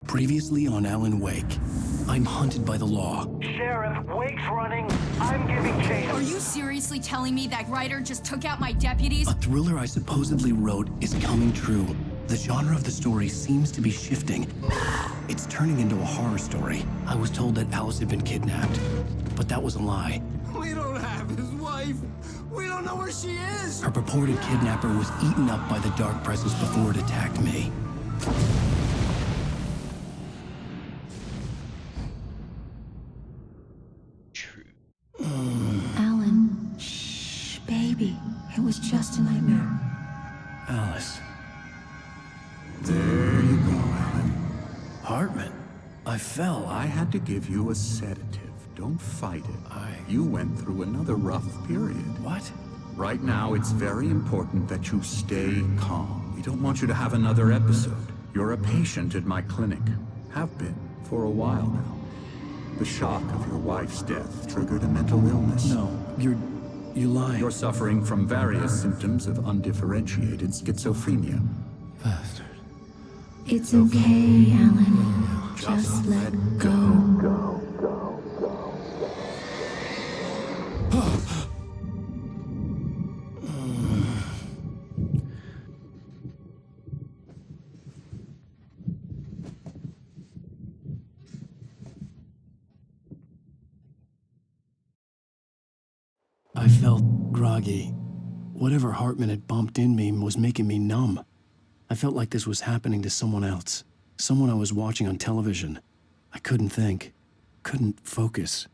Previously on Alan Wake, I'm hunted by the law. Sheriff, Wake's running. I'm giving chase. Are you seriously telling me that writer just took out my deputies? A thriller I supposedly wrote is coming true. The genre of the story seems to be shifting. It's turning into a horror story. I was told that Alice had been kidnapped, but that was a lie. We don't have his wife. We don't know where she is. Her purported kidnapper was eaten up by the dark presence before it attacked me. Alan, shh, baby. It was just a nightmare. Alice. There you go, Alan. Hartman. I fell. I had to give you a sedative. Don't fight it. You went through another rough period. What? Right now, it's very important that you stay calm. We don't want you to have another episode. You're a patient at my clinic. Have been for a while now. The shock of your wife's death triggered a mental illness. No, you lied. You're suffering from various symptoms of undifferentiated schizophrenia. Bastard. It's okay, Alan. Just let go. I felt groggy. Whatever Hartman had bumped in me was making me numb. I felt like this was happening to someone else. Someone I was watching on television. I couldn't think. Couldn't focus.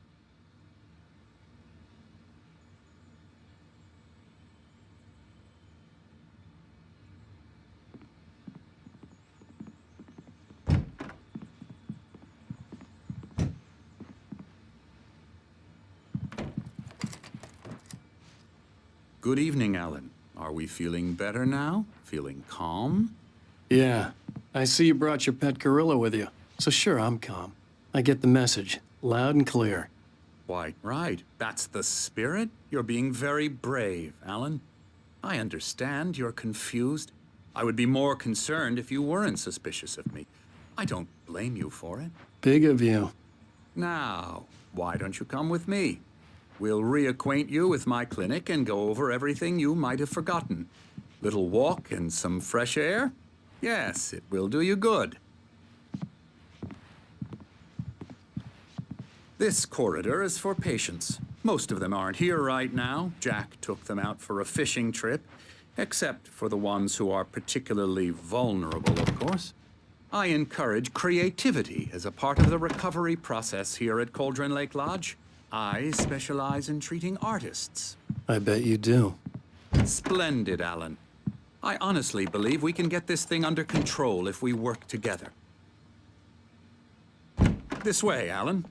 Good evening, Alan. Are we feeling better now? Feeling calm? Yeah. I see you brought your pet gorilla with you. So sure, I'm calm. I get the message. Loud and clear. Quite right. That's the spirit. You're being very brave, Alan. I understand you're confused. I would be more concerned if you weren't suspicious of me. I don't blame you for it. Big of you. Now, why don't you come with me? We'll reacquaint you with my clinic and go over everything you might have forgotten. Little walk and some fresh air? Yes, it will do you good. This corridor is for patients. Most of them aren't here right now. Jack took them out for a fishing trip, except for the ones who are particularly vulnerable, of course. I encourage creativity as a part of the recovery process here at Cauldron Lake Lodge. I specialize in treating artists. I bet you do. Splendid, Alan. I honestly believe we can get this thing under control if we work together. This way, Alan.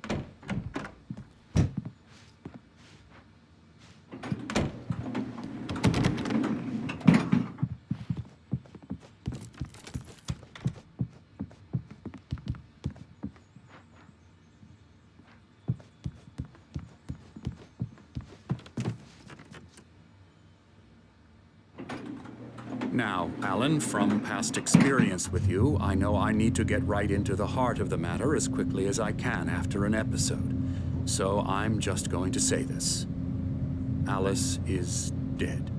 Now, Alan, from past experience with you, I know I need to get right into the heart of the matter as quickly as I can after an episode. So I'm just going to say this. Alice is dead.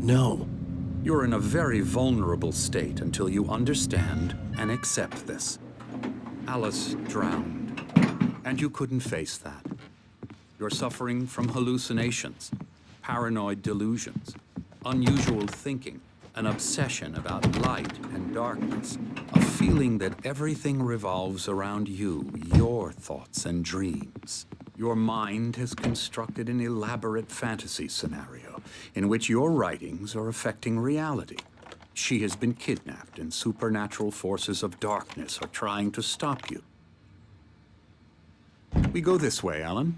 No. You're in a very vulnerable state until you understand and accept this. Alice drowned, and you couldn't face that. You're suffering from hallucinations, paranoid delusions, unusual thinking, an obsession about light and darkness, a feeling that everything revolves around you, your thoughts and dreams. Your mind has constructed an elaborate fantasy scenario in which your writings are affecting reality. She has been kidnapped and supernatural forces of darkness are trying to stop you. We go this way, Alan.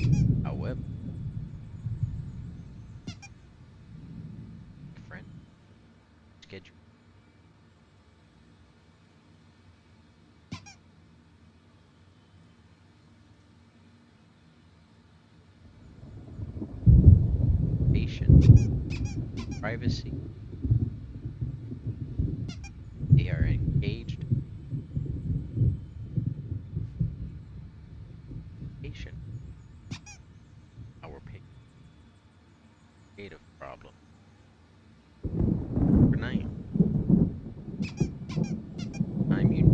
information, privacy. They are engaged. Patient. Our patient. Creative problem. For 9. Time you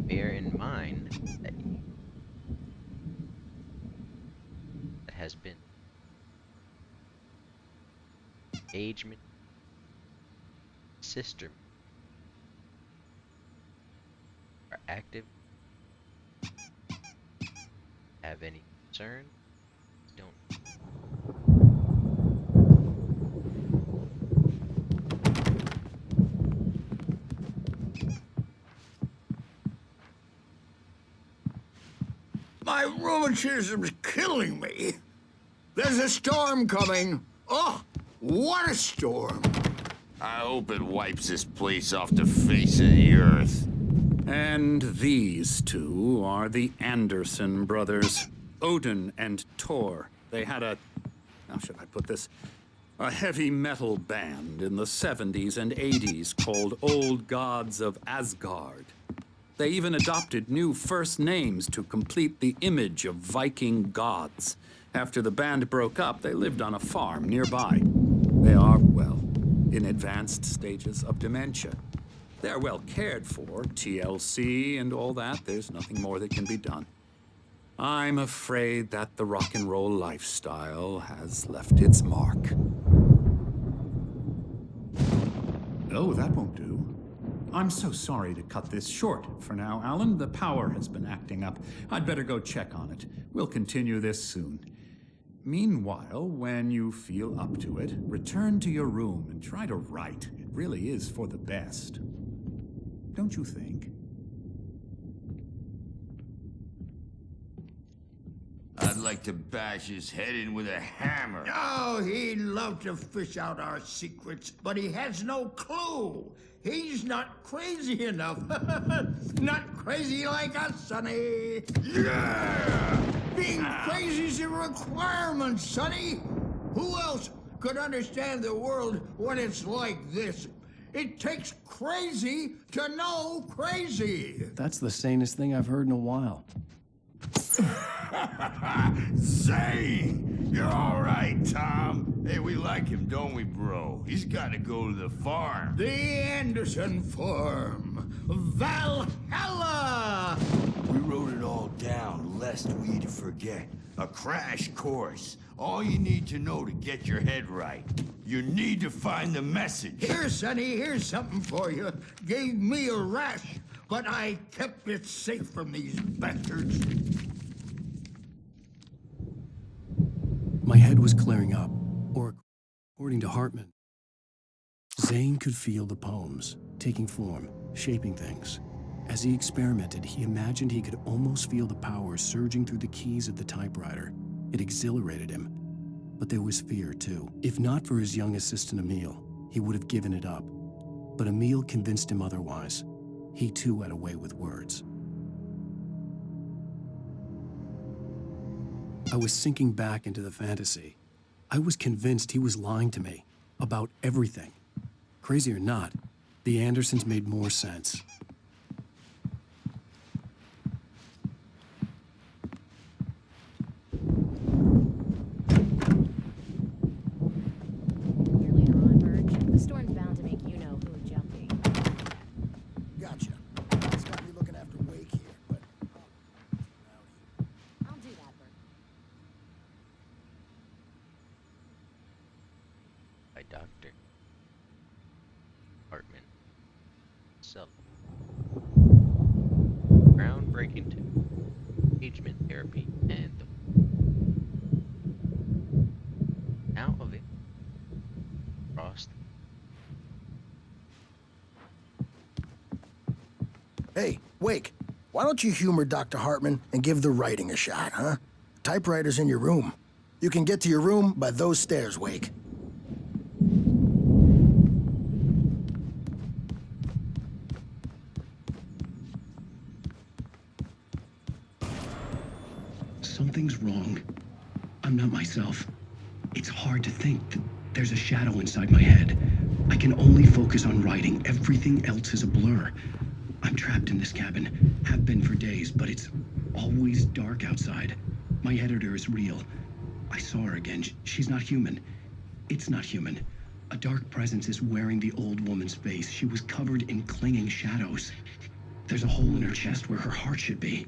bear in mind that has been engagement, sister are active, have any concern, don't. My rheumatism's killing me. There's a storm coming. Oh, what a storm. I hope it wipes this place off the face of the earth. And these two are the Anderson brothers, Odin and Thor. They had a, how should I put this? A heavy metal band in the 70s and 80s called Old Gods of Asgard. They even adopted new first names to complete the image of Viking gods. After the band broke up, they lived on a farm nearby. They are, well, in advanced stages of dementia. They're well cared for, TLC and all that. There's nothing more that can be done. I'm afraid that the rock and roll lifestyle has left its mark. Oh, that won't do. I'm so sorry to cut this short for now, Alan. The power has been acting up. I'd better go check on it. We'll continue this soon. Meanwhile, when you feel up to it, return to your room and try to write. It really is for the best. Don't you think? I'd like to bash his head in with a hammer. Oh, he'd love to fish out our secrets, but he has no clue. He's not crazy enough. Not crazy like us, Sonny. Yeah! Being crazy's a requirement, Sonny. Who else could understand the world when it's like this? It takes crazy to know crazy. That's the sanest thing I've heard in a while. Zane! You're all right, Tom. Hey, we like him, don't we, bro? He's got to go to the farm. The Anderson Farm. Valhalla! We wrote it all down, lest we forget. A crash course. All you need to know to get your head right. You need to find the message. Here, Sonny, here's something for you. Gave me a rash, but I kept it safe from these bastards. My head was clearing up, or according to Hartman, Zane could feel the poems, taking form, shaping things. As he experimented, he imagined he could almost feel the power surging through the keys of the typewriter. It exhilarated him. But there was fear, too. If not for his young assistant Emil, he would have given it up. But Emil convinced him otherwise. He, too, had a way with words. I was sinking back into the fantasy. I was convinced he was lying to me about everything. Crazy or not, the Andersons made more sense. Later on, Burge. The storm's bound to make you know who jumpy. Gotcha. It's got me looking after Wake here, but I'll do that, Burge. By Dr. Hartman. So, groundbreaking to engagement therapy and now of it across hey, Wake, why don't you humor Dr. Hartman and give the writing a shot, huh? Typewriter's in your room. You can get to your room by those stairs, Wake. Something's wrong. I'm not myself. It's hard to think. There's a shadow inside my head. I can only focus on writing. Everything else is a blur. I'm trapped in this cabin. Have been for days, but it's always dark outside. My editor is real. I saw her again. She's not human. It's not human. A dark presence is wearing the old woman's face. She was covered in clinging shadows. There's a hole in her chest where her heart should be.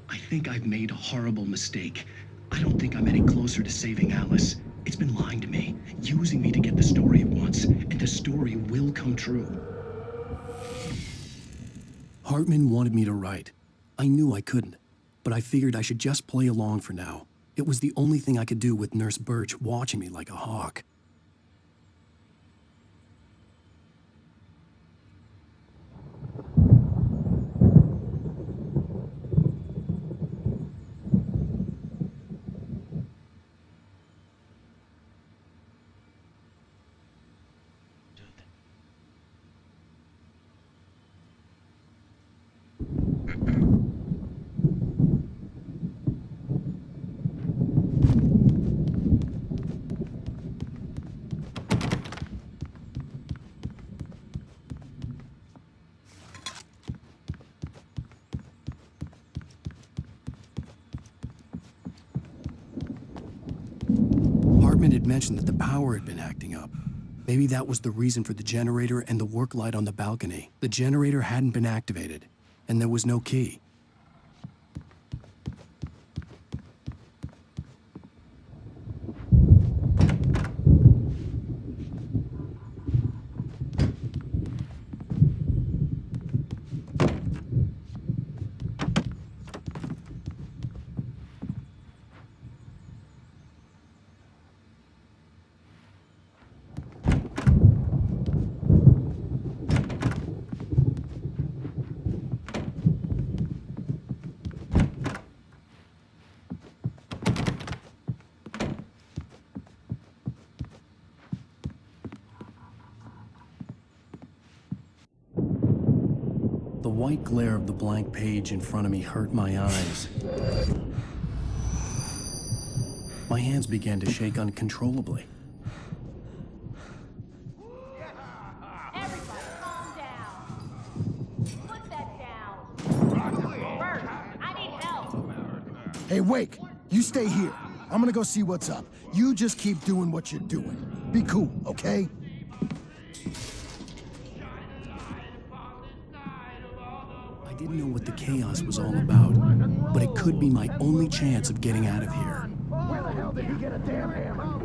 I think I've made a horrible mistake. I don't think I'm any closer to saving Alice. It's been lying to me, using me to get the story it wants, and the story will come true. Hartman wanted me to write. I knew I couldn't, but I figured I should just play along for now. It was the only thing I could do with Nurse Birch watching me like a hawk. Hartman had mentioned that the power had been acting up. Maybe that was the reason for the generator and the work light on the balcony. The generator hadn't been activated, and there was no key. The white glare of the blank page in front of me hurt my eyes. My hands began to shake uncontrollably. Everybody, calm down. Put that down. Bert, I need help. Hey, Wake, you stay here. I'm gonna go see what's up. You just keep doing what you're doing. Be cool, okay? I didn't know what the chaos was all about, but it could be my only chance of getting out of here. Where the hell did he get a damn hammer?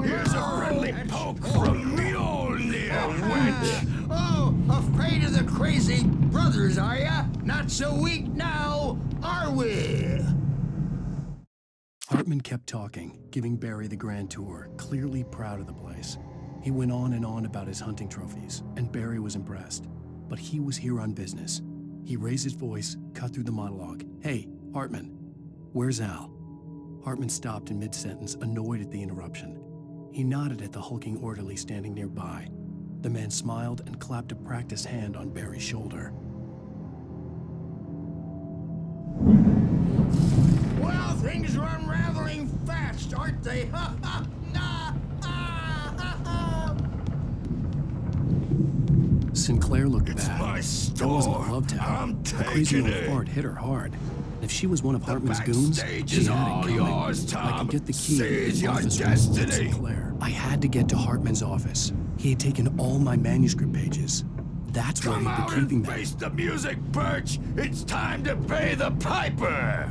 Here's a friendly poke from Mjolnir, wench! Oh, afraid of the crazy brothers, are ya? Not so weak now, are we? Hartman kept talking, giving Barry the grand tour, clearly proud of the place. He went on and on about his hunting trophies, and Barry was impressed. But he was here on business. He raised his voice, cut through the monologue. Hey, Hartman, where's Al? Hartman stopped in mid-sentence, annoyed at the interruption. He nodded at the hulking orderly standing nearby. The man smiled and clapped a practiced hand on Barry's shoulder. Well, things are unraveling fast, aren't they? Ha ha! Nah! Ah, ha, ha. Sinclair looked It's bad. my That wasn't a store. love tower. I'm The crazy taking old it. fart hit her hard. If she was one of Hartman's goons, backstage she is had all it coming. yours, I Tom. could get the key Seize to the your office room from destiny. Sinclair. I had to get to Hartman's office. He had taken all my manuscript pages. That's where Come he'd out been keeping and them. face the music, Birch! It's time to pay the piper!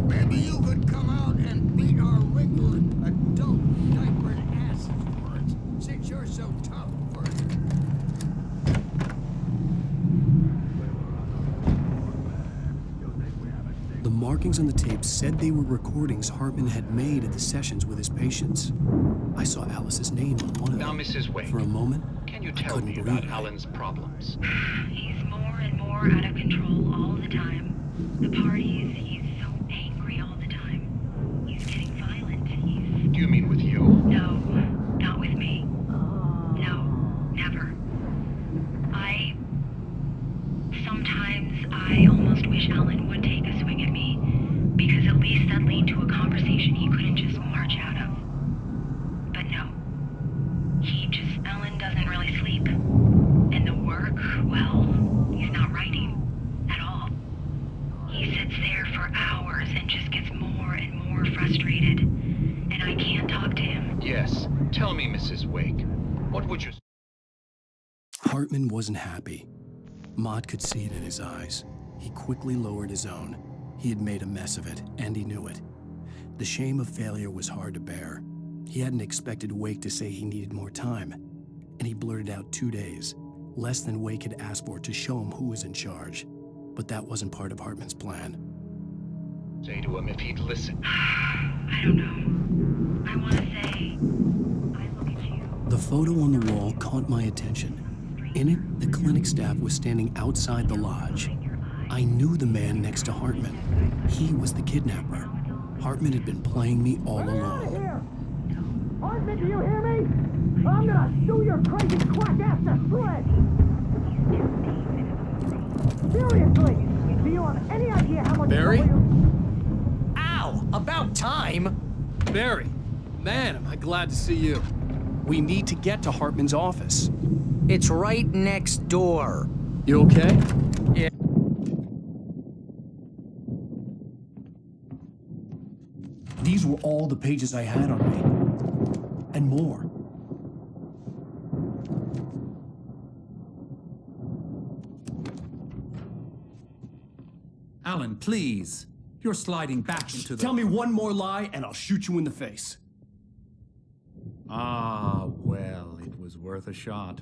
Maybe you could come out and beat our wrinkled adult diapered asses for it, since you're so tough for it. The markings on the tape said they were recordings Hartman had made at the sessions with his patients. I saw Alice's name on one of Now, them. Mrs. Wake, For a moment, can you I tell couldn't me believe about it. Alan's problems? He's more and more out of control all the time. The parties, he's so angry all the time. He's getting violent. He's... Do you mean with you? No, not with me. No, never. Sometimes I almost wish Alan would for hours and just gets more and more frustrated. And I can't talk to him. Yes. Tell me, Mrs. Wake. What would you... Hartman wasn't happy. Mott could see it in his eyes. He quickly lowered his own. He had made a mess of it, and he knew it. The shame of failure was hard to bear. He hadn't expected Wake to say he needed more time, and he blurted out 2 days, less than Wake had asked for to show him who was in charge. But that wasn't part of Hartman's plan. say to him if he'd listen? I don't know. I want to say, I look at you. The photo on the wall caught my attention. In it, the clinic staff was standing outside the lodge. I knew the man next to Hartman. He was the kidnapper. Hartman had been playing me all along. Hartman, do you hear me? I'm gonna sue your crazy quack ass to shreds! Seriously, do you have any idea how much... Barry? Ow! About time! Barry, man, am I glad to see you. We need to get to Hartman's office. It's right next door. You okay? Yeah. These were all the pages I had on me. And more. Alan, please. You're sliding back into the... Tell me one more lie and I'll shoot you in the face. Ah, well, it was worth a shot.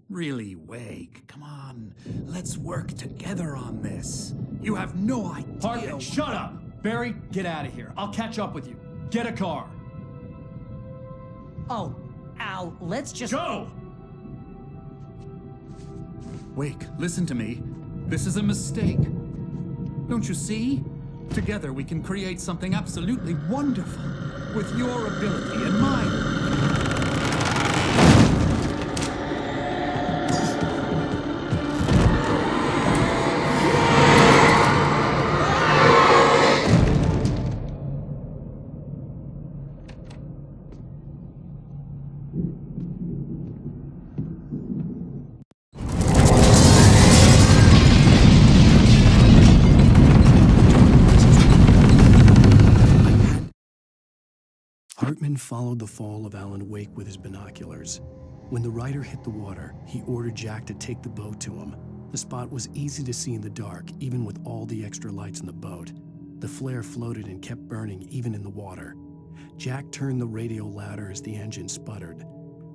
Really, Wake, come on. Let's work together on this. You have no idea... Hartman, shut up! Barry, get out of here. I'll catch up with you. Get a car. Oh, Al, let's just... Go! Wake, listen to me. This is a mistake. Don't you see? Together we can create something absolutely wonderful. With your ability and mine. Hartman followed the fall of Alan Wake with his binoculars. When the rider hit the water, he ordered Jack to take the boat to him. The spot was easy to see in the dark, even with all the extra lights in the boat. The flare floated and kept burning even in the water. Jack turned the radio louder as the engine sputtered.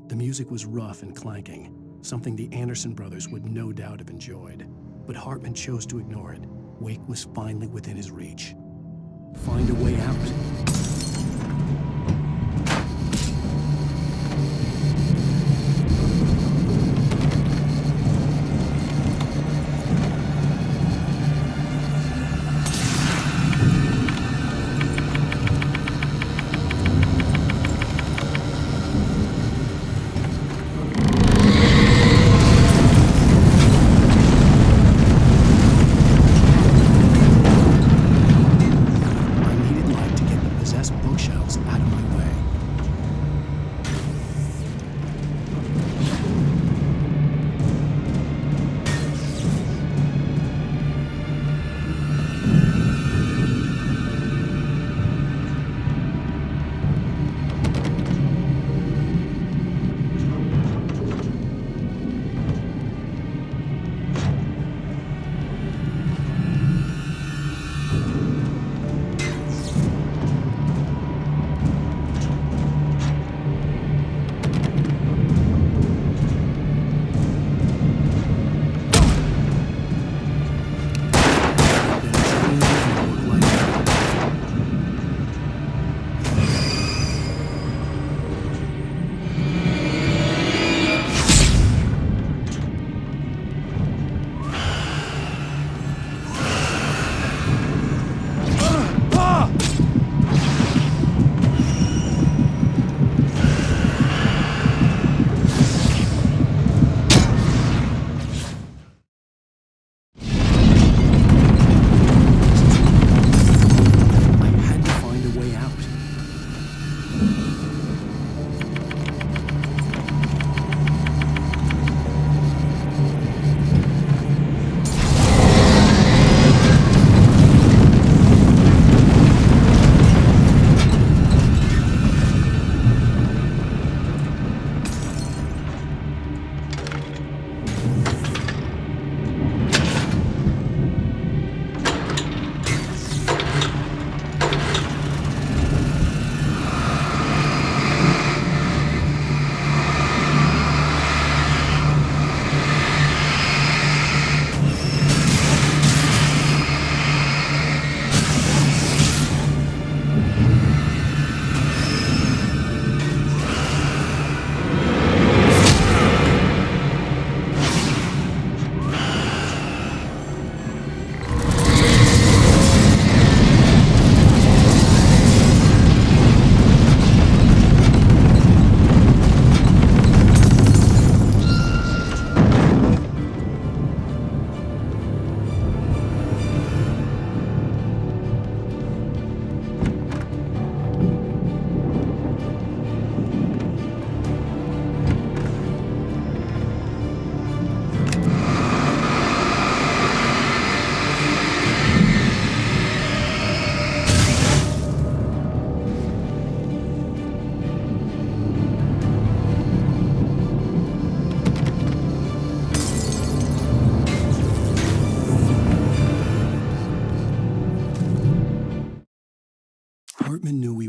The music was rough and clanking, something the Anderson brothers would no doubt have enjoyed. But Hartman chose to ignore it. Wake was finally within his reach. Find a way out.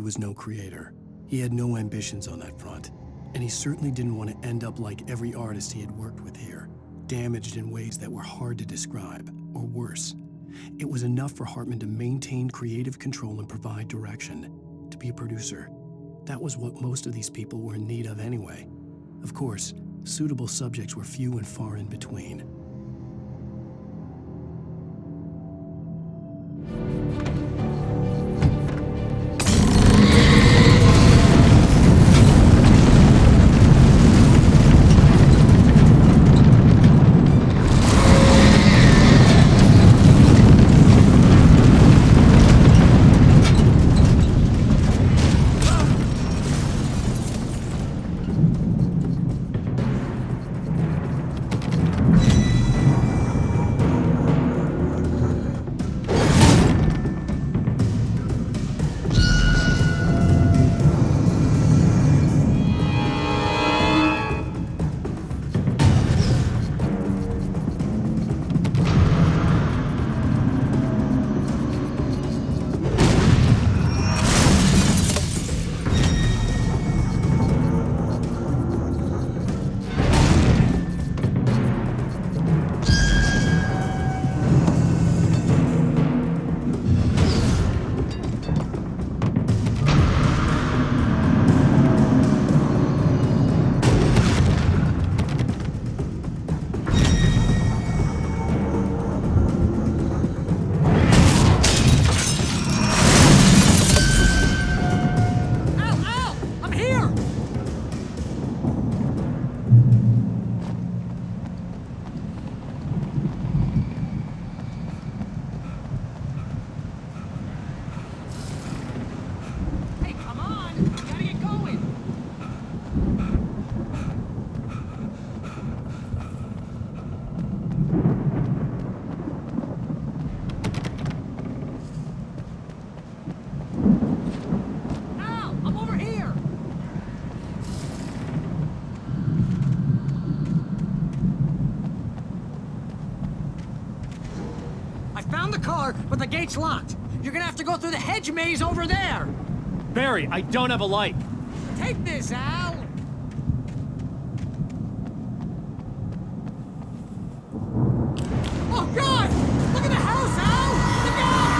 was no creator. He had no ambitions on that front. And he certainly didn't want to end up like every artist he had worked with here, damaged in ways that were hard to describe, or worse. It was enough for Hartman to maintain creative control and provide direction, to be a producer. That was what most of these people were in need of anyway. Of course, suitable subjects were few and far in between. But the gate's locked. You're gonna have to go through the hedge maze over there. Barry, I don't have a light. Take this, Al. Oh, God! Look at the house, Al! Look out!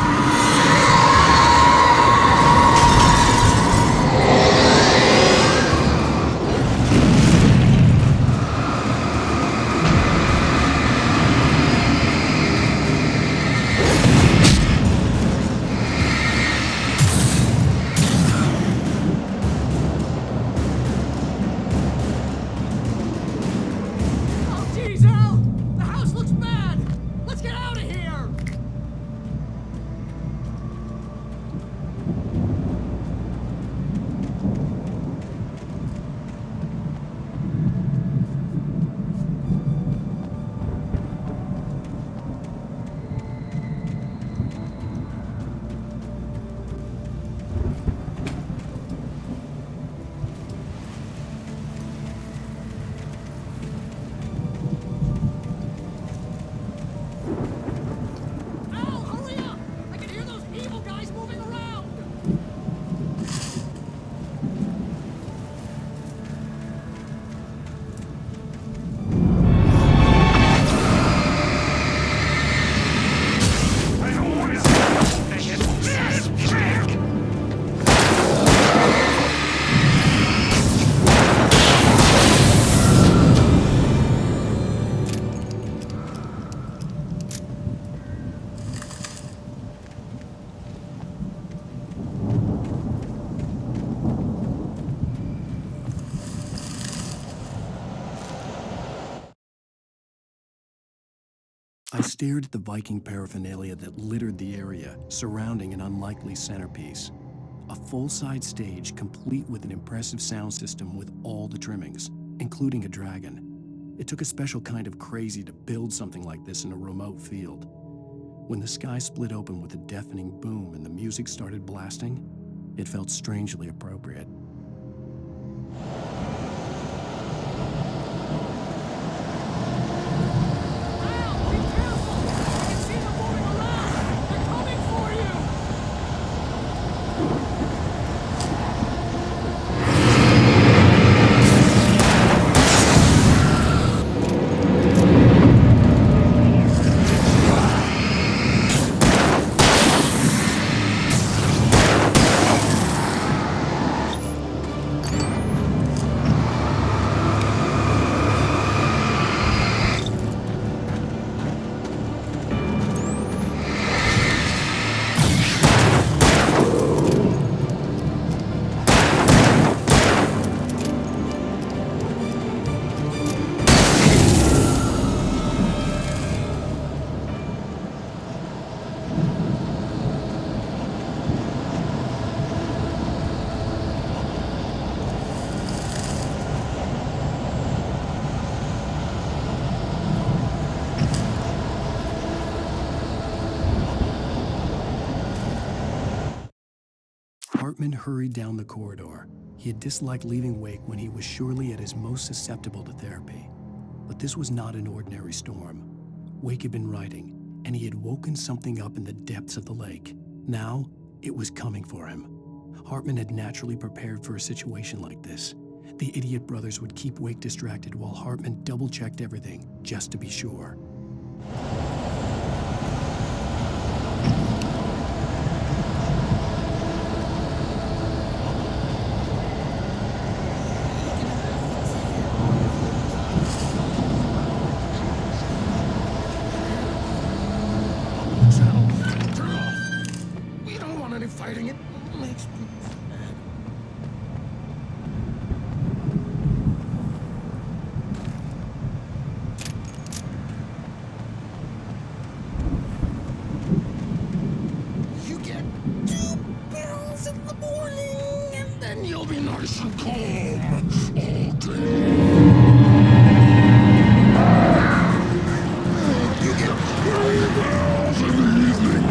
I stared at the Viking paraphernalia that littered the area, surrounding an unlikely centerpiece. A full-size stage complete with an impressive sound system with all the trimmings, including a dragon. It took a special kind of crazy to build something like this in a remote field. When the sky split open with a deafening boom and the music started blasting, it felt strangely appropriate. Hartman hurried down the corridor. He had disliked leaving Wake when he was surely at his most susceptible to therapy. But this was not an ordinary storm. Wake had been writing, and he had woken something up in the depths of the lake. Now, it was coming for him. Hartman had naturally prepared for a situation like this. The idiot brothers would keep Wake distracted while Hartman double-checked everything, just to be sure. Turn off! We don't want any fighting. It makes me mad. You get 2 pills in the morning, and then you'll be nice and calm all day. You get 3 pills in the evening.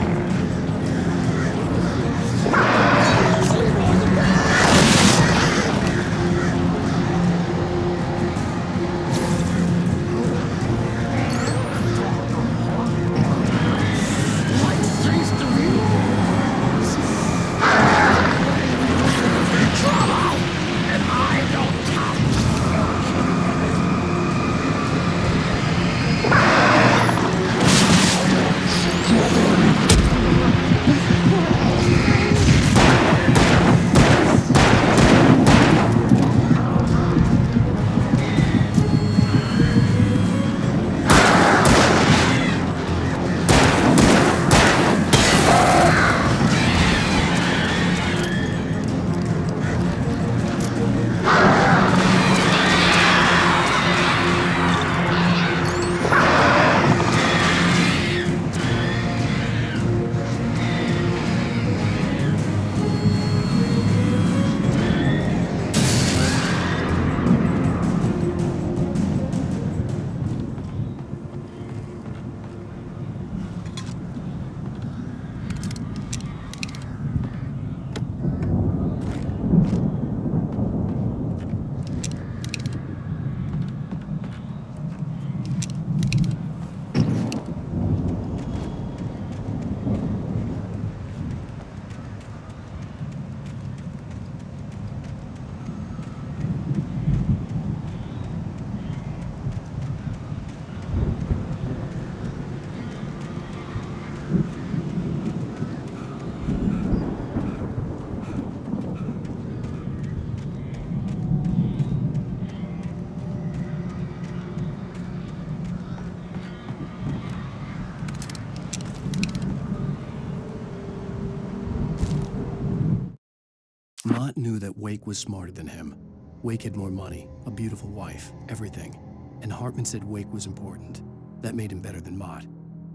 Mott knew that Wake was smarter than him. Wake had more money, a beautiful wife, everything. And Hartman said Wake was important. That made him better than Mott.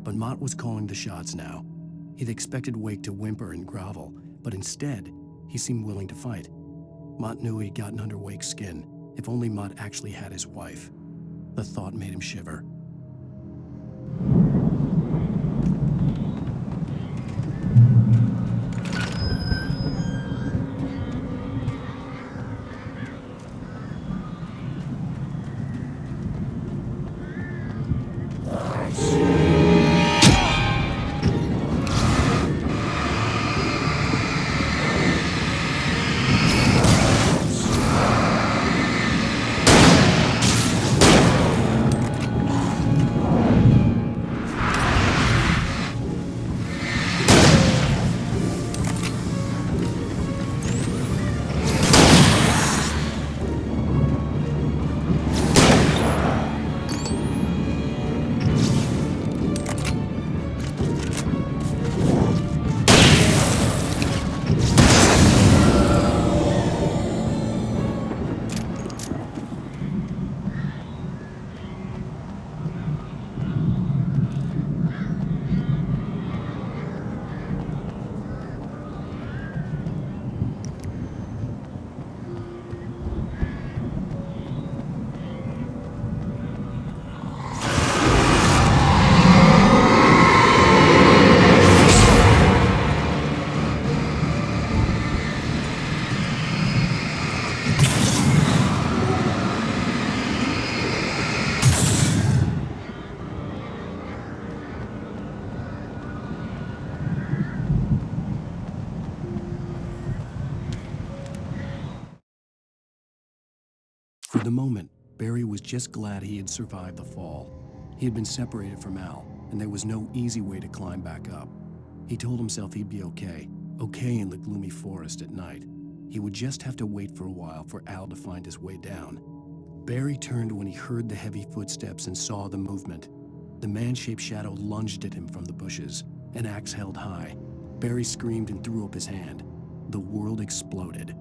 But Mott was calling the shots now. He'd expected Wake to whimper and grovel, but instead, he seemed willing to fight. Mott knew he'd gotten under Wake's skin. If only Mott actually had his wife. The thought made him shiver. the moment, Barry was just glad he had survived the fall. He had been separated from Al, and there was no easy way to climb back up. He told himself he'd be okay in the gloomy forest at night. He would just have to wait for a while for Al to find his way down. Barry turned when he heard the heavy footsteps and saw the movement. The man-shaped shadow lunged at him from the bushes, an axe held high. Barry screamed and threw up his hand. The world exploded.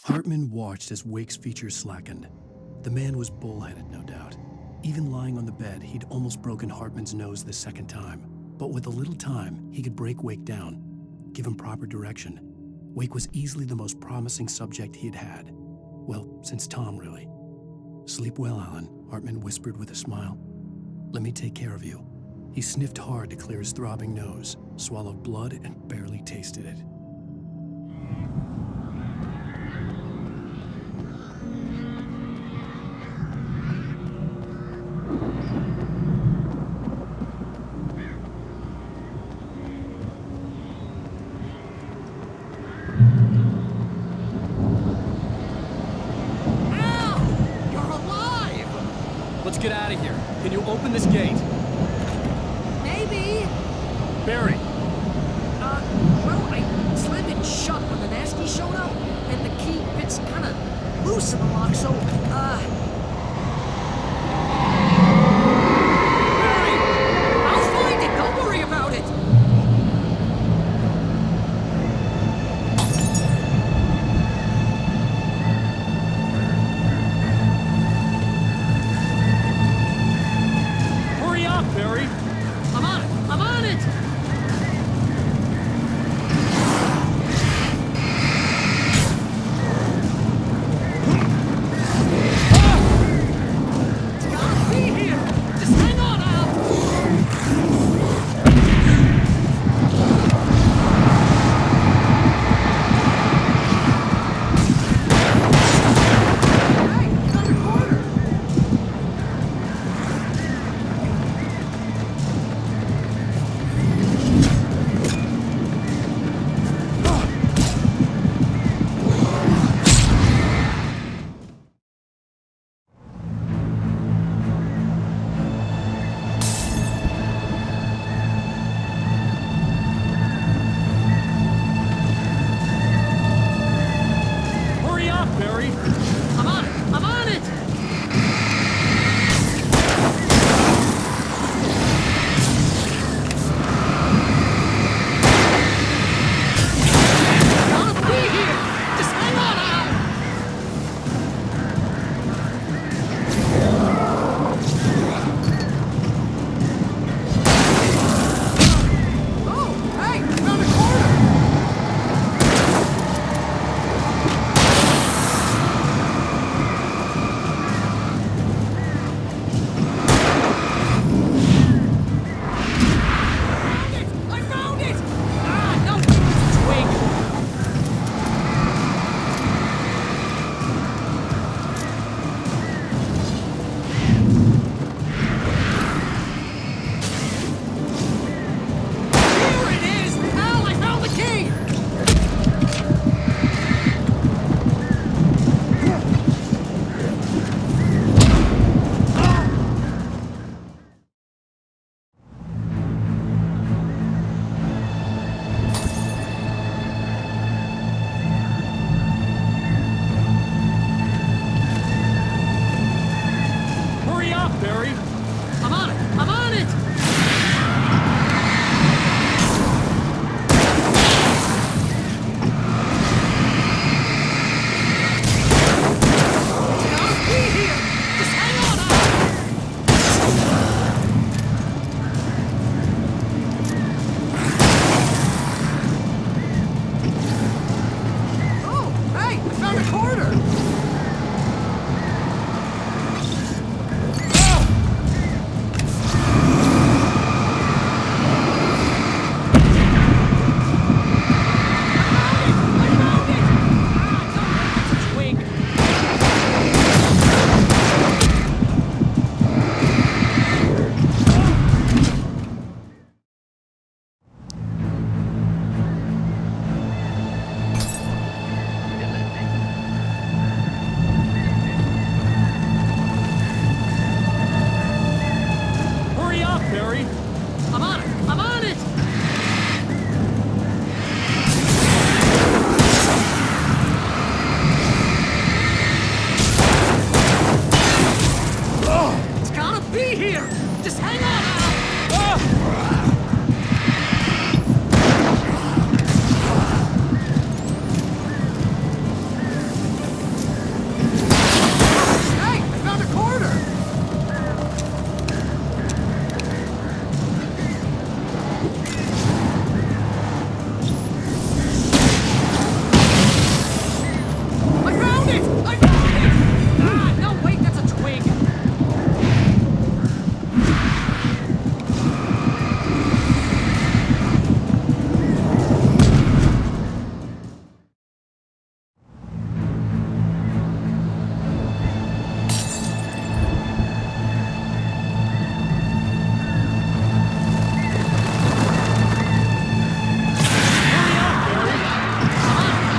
Hartman watched as Wake's features slackened. The man was bullheaded, no doubt. Even lying on the bed, he'd almost broken Hartman's nose the second time. But with a little time, he could break Wake down, give him proper direction. Wake was easily the most promising subject he'd had. Well, since Tom, really. "Sleep well, Alan," Hartman whispered with a smile. "Let me take care of you." He sniffed hard to clear his throbbing nose, swallowed blood, and barely tasted it. Let's get out of here. Can you open this gate? Maybe. Barry! Well, I slammed it shut when the nasty showed up, and the key fits kind of loose in the lock, so, Barry! I'll find it, don't worry about it! Hurry up, Barry! I'm on it! I'm on it! Ah! Barry. I'm on it! I'm on it! I'll be here! Just hang on! Oh, hey! I found a quarter! Hurry up, Barry. I'm on it! I'm on it! It's gotta be here! Just hang on, Al! Hey, I found a quarter! I found it! I found it! Ah, no, wait, that's a twig.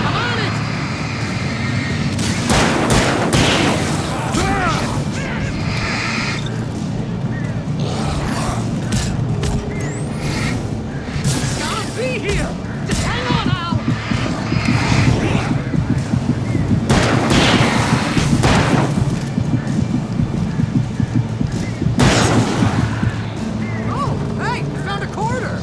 I'm on it! It's gotta be here! Just hang on, Al! Oh, hey, I found a quarter!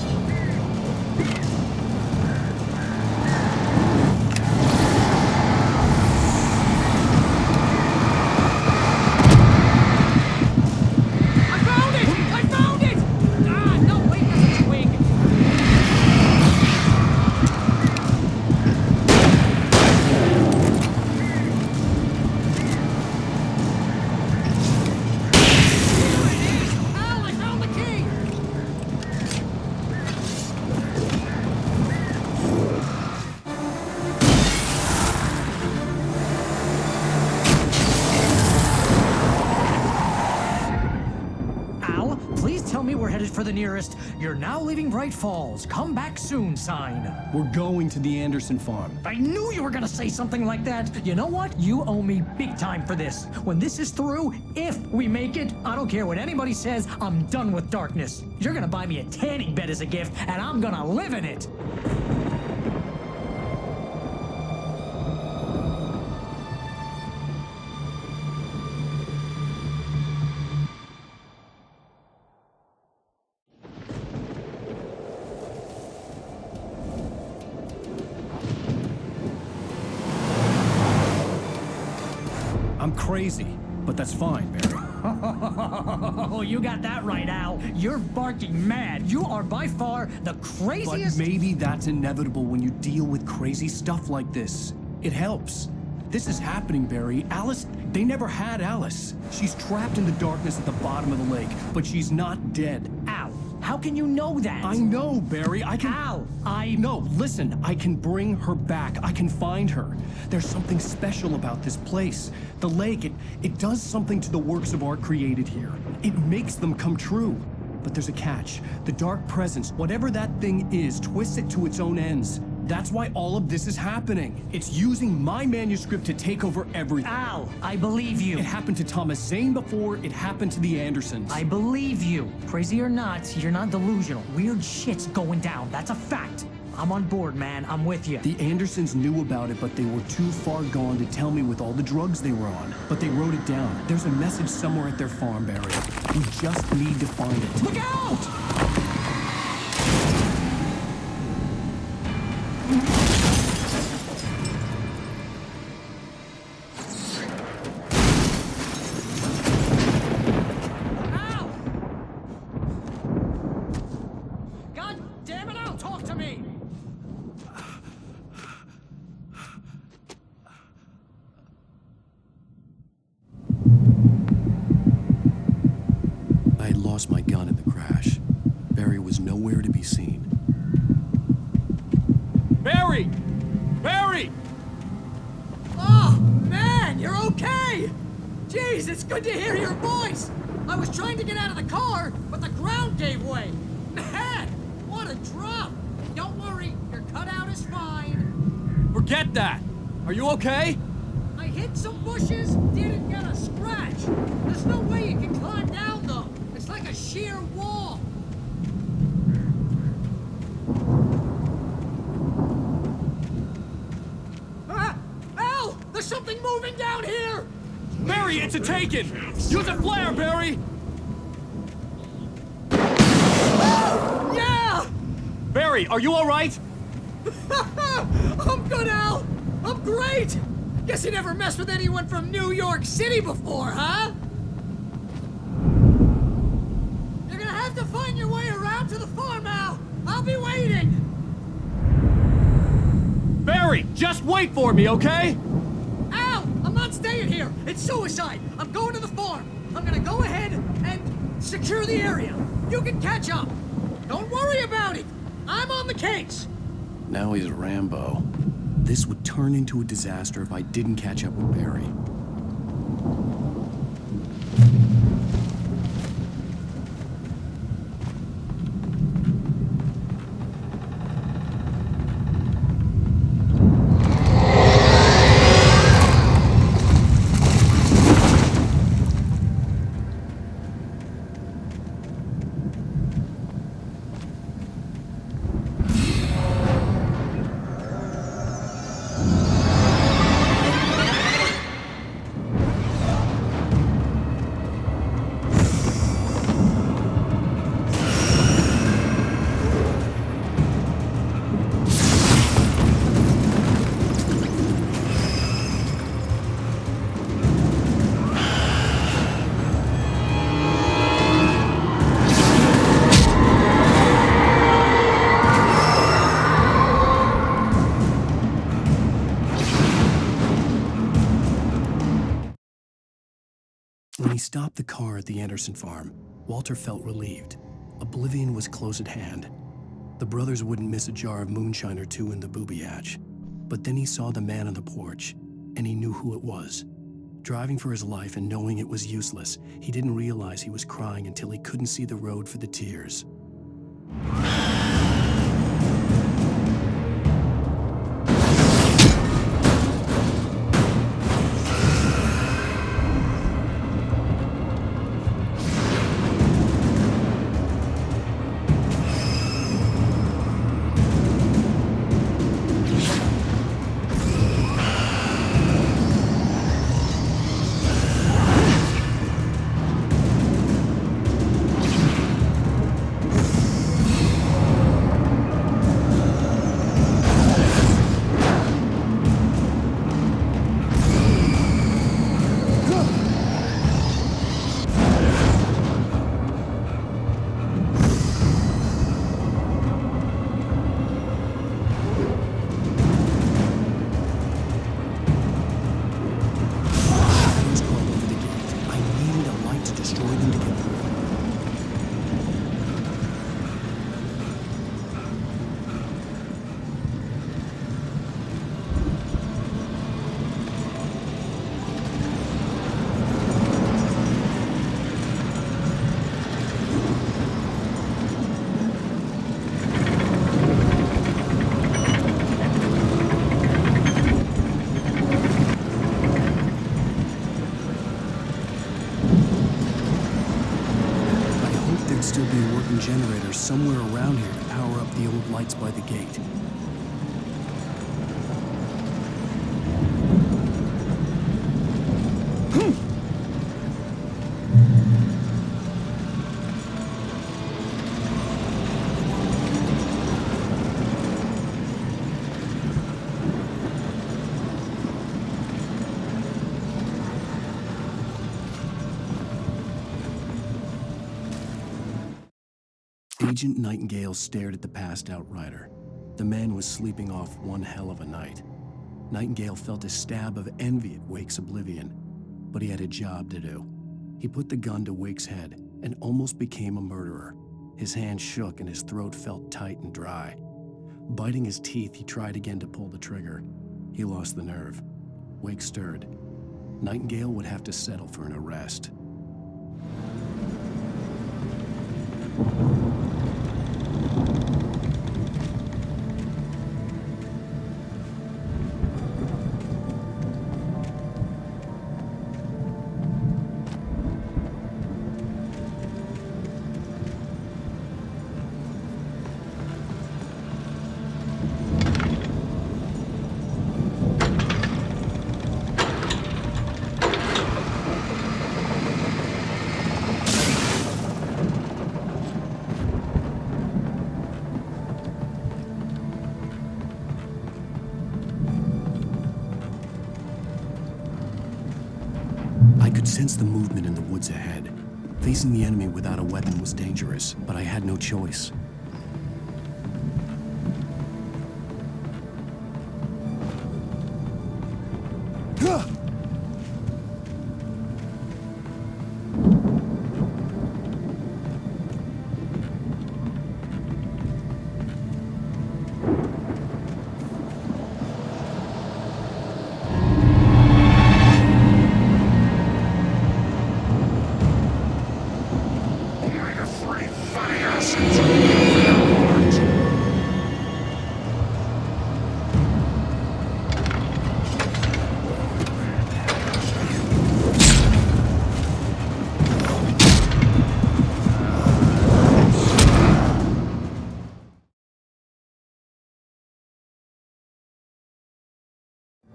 I found it! I found it! Ah, no, wait, that's a twig. Here it is! Al, I found the key! Al, please tell me we're headed for the nearest "You're now leaving Bright Falls. Come back soon" sign. We're going to the Anderson farm. I knew you were gonna say something like that. You know what? You owe me big time for this. When this is through, if we make it, I don't care what anybody says, I'm done with darkness. You're gonna buy me a tanning bed as a gift, and I'm gonna live in it. I'm crazy, but that's fine, Barry. Oh, you got that right, Al. You're barking mad. You are by far the But craziest. maybe that's inevitable when you deal with crazy stuff like this. It helps. This is happening, Barry. Alice, they never had Alice. She's trapped in the darkness at the bottom of the lake, but she's not dead. Al, how can you know that? I know, Barry. I can... Al, No, listen. I can bring her back. I can find her. There's something special about this place. The lake, it does something to the works of art created here. It makes them come true. But there's a catch. The dark presence, whatever that thing is, twists it to its own ends. That's why all of this is happening. It's using my manuscript to take over everything. Al, I believe you. It happened to Thomas Zane before, it happened to the Andersons. I believe you. Crazy or not, you're not delusional. Weird shit's going down. That's a fact. I'm on board, man. I'm with you. The Andersons knew about it, but they were too far gone to tell me with all the drugs they were on. But they wrote it down. There's a message somewhere at their farm, Barry. We just need to find it. Look out! Lost my gun in the crash. Barry was nowhere to be seen. Barry! Barry! Oh, man, you're okay! Jeez, it's good to hear your voice! I was trying to get out of the car, but the ground gave way. Man, what a drop! Don't worry, your cutout is fine. Forget that! Are you okay? I hit some bushes, didn't get a scratch. There's no way you can climb down, though. It's like a sheer wall. Al! There's something moving down here! Barry, it's a Taken! Use a flare, Barry! Yeah! Barry, are you alright? I'm good, Al! I'm great! Guess you never messed with anyone from New York City before, huh? You're gonna have to find your way around to the farm, Al! I'll be waiting! Barry, just wait for me, okay? Al! I'm not staying here! It's suicide! I'm going to the farm! I'm gonna go ahead and secure the area. You can catch up. Don't worry about it! I'm on the case! Now he's Rambo. This would turn into a disaster if I didn't catch up with Barry. When he stopped the car at the Anderson farm, Walter felt relieved. Oblivion was close at hand. The brothers wouldn't miss a jar of moonshine or two in the booby hatch. But then he saw the man on the porch, and he knew who it was. Driving for his life and knowing it was useless, he didn't realize he was crying until he couldn't see the road for the tears. Generator somewhere around here to power up the old lights by the gate. Agent Nightingale stared at the passed-out rider. The man was sleeping off one hell of a night. Nightingale felt a stab of envy at Wake's oblivion, but he had a job to do. He put the gun to Wake's head and almost became a murderer. His hand shook and his throat felt tight and dry. Biting his teeth, he tried again to pull the trigger. He lost the nerve. Wake stirred. Nightingale would have to settle for an arrest. I could sense the movement in the woods ahead. Facing the enemy without a weapon was dangerous, but I had no choice.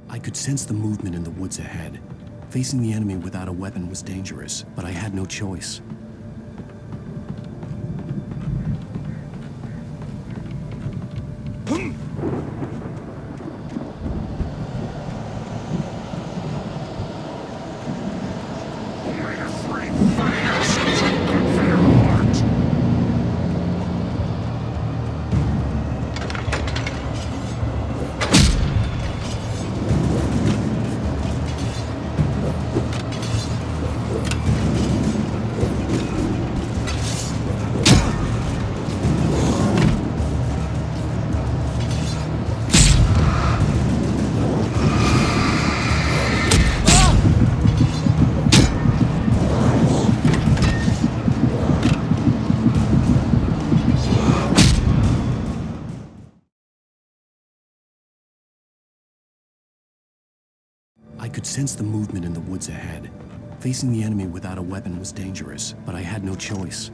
I could sense the movement in the woods ahead. Facing the enemy without a weapon was dangerous, but I had no choice. I could sense the movement in the woods ahead. Facing the enemy without a weapon was dangerous, but I had no choice.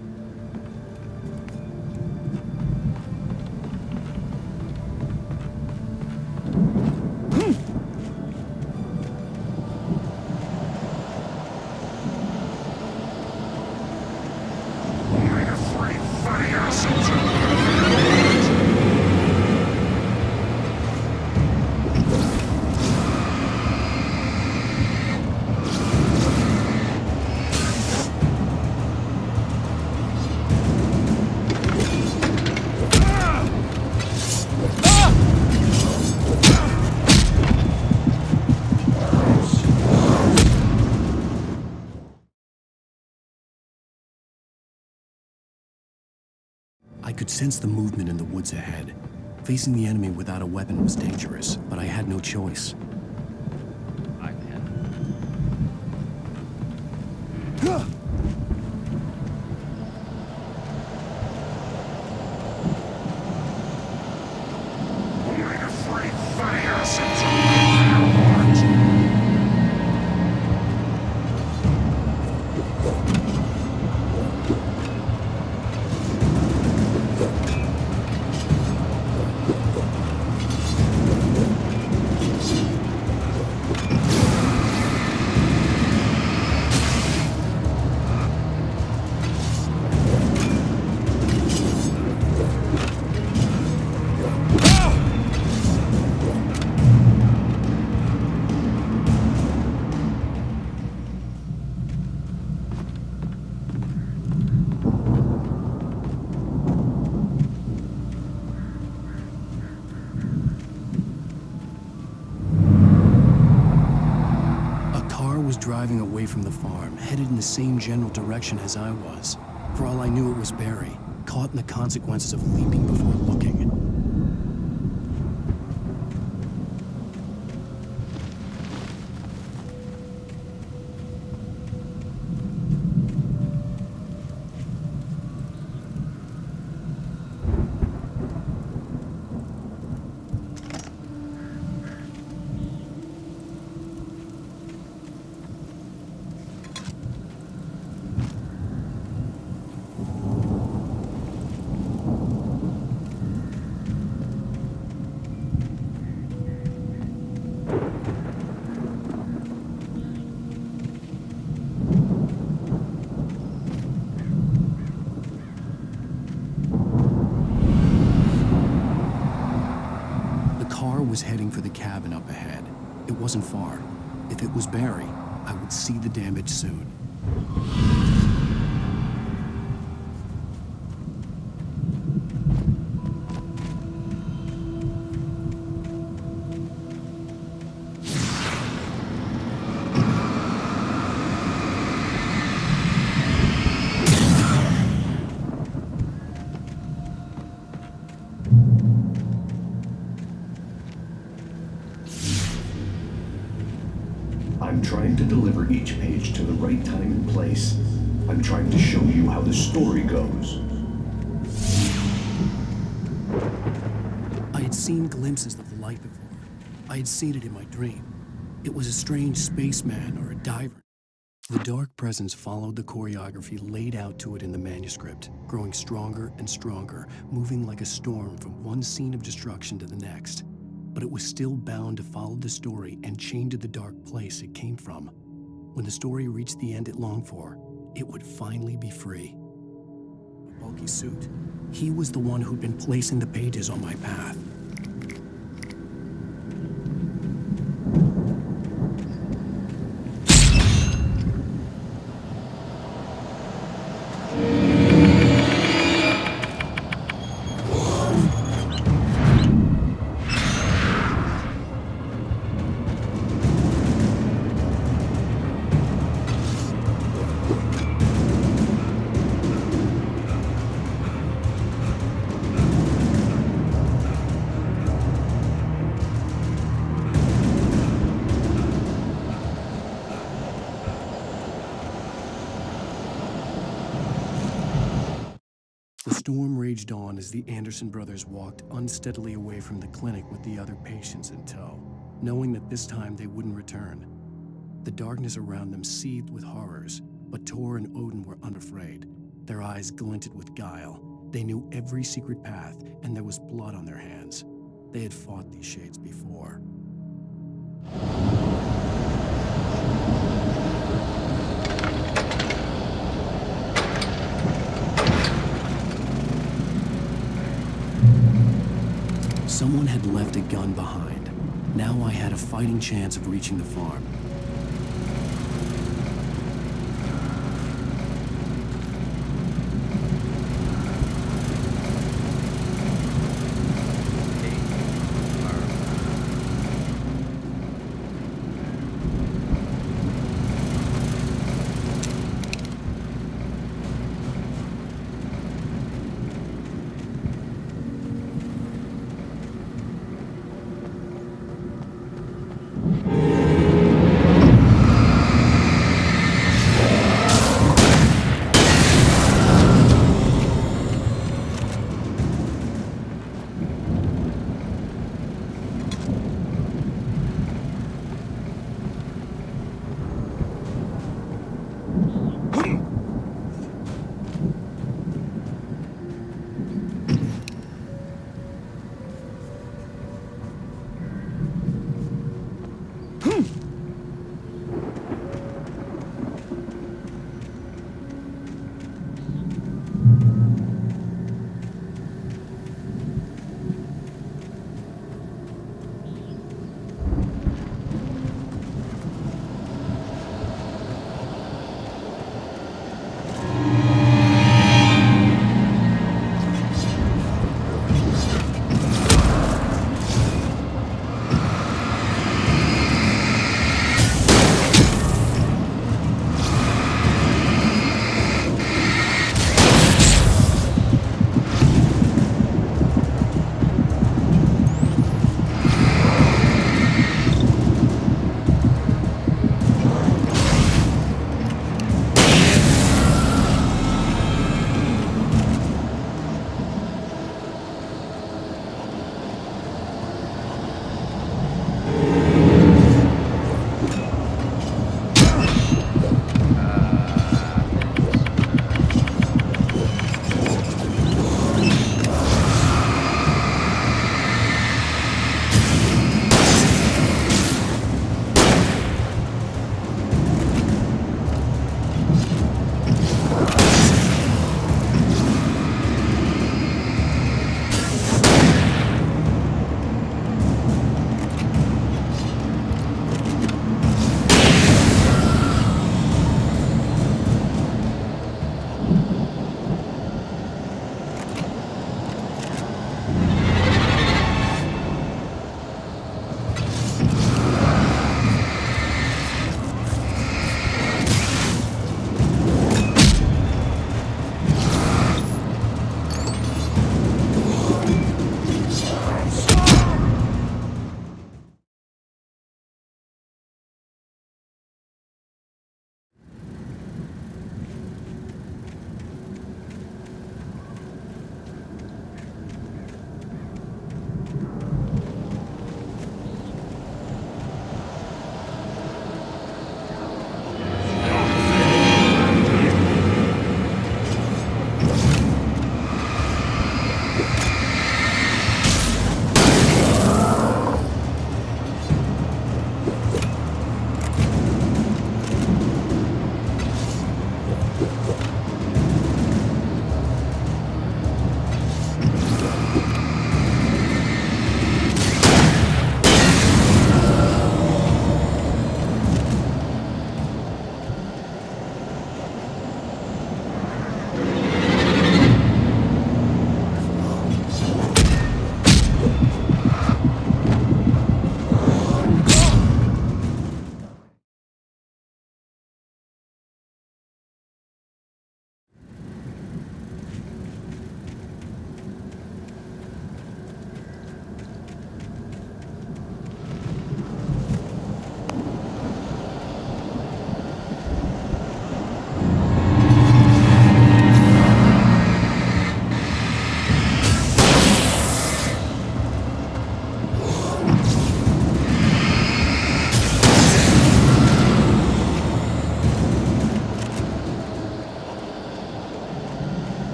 I could sense the movement in the woods ahead. Facing the enemy without a weapon was dangerous, but I had no choice. driving away from the farm, headed in the same general direction as I was. For all I knew, it was Barry, caught in the consequences of leaping before looking. Was heading for the cabin up ahead. It wasn't far. If it was Barry, I would see the damage soon. I'm trying to deliver each page to the right time and place. I'm trying to show you how the story goes. I had seen glimpses of the light before. I had seen it in my dream. It was a strange spaceman or a diver. The dark presence followed the choreography laid out to it in the manuscript, growing stronger and stronger, moving like a storm from one scene of destruction to the next. But it was still bound to follow the story and chained to the dark place it came from. When the story reached the end it longed for, it would finally be free. A bulky suit. He was the one who'd been placing the pages on my path. The storm raged on as the Anderson brothers walked unsteadily away from the clinic with the other patients in tow, knowing that this time they wouldn't return. The darkness around them seethed with horrors, but Tor and Odin were unafraid. Their eyes glinted with guile. They knew every secret path, and there was blood on their hands. They had fought these shades before. Someone had left a gun behind. Now I had a fighting chance of reaching the farm.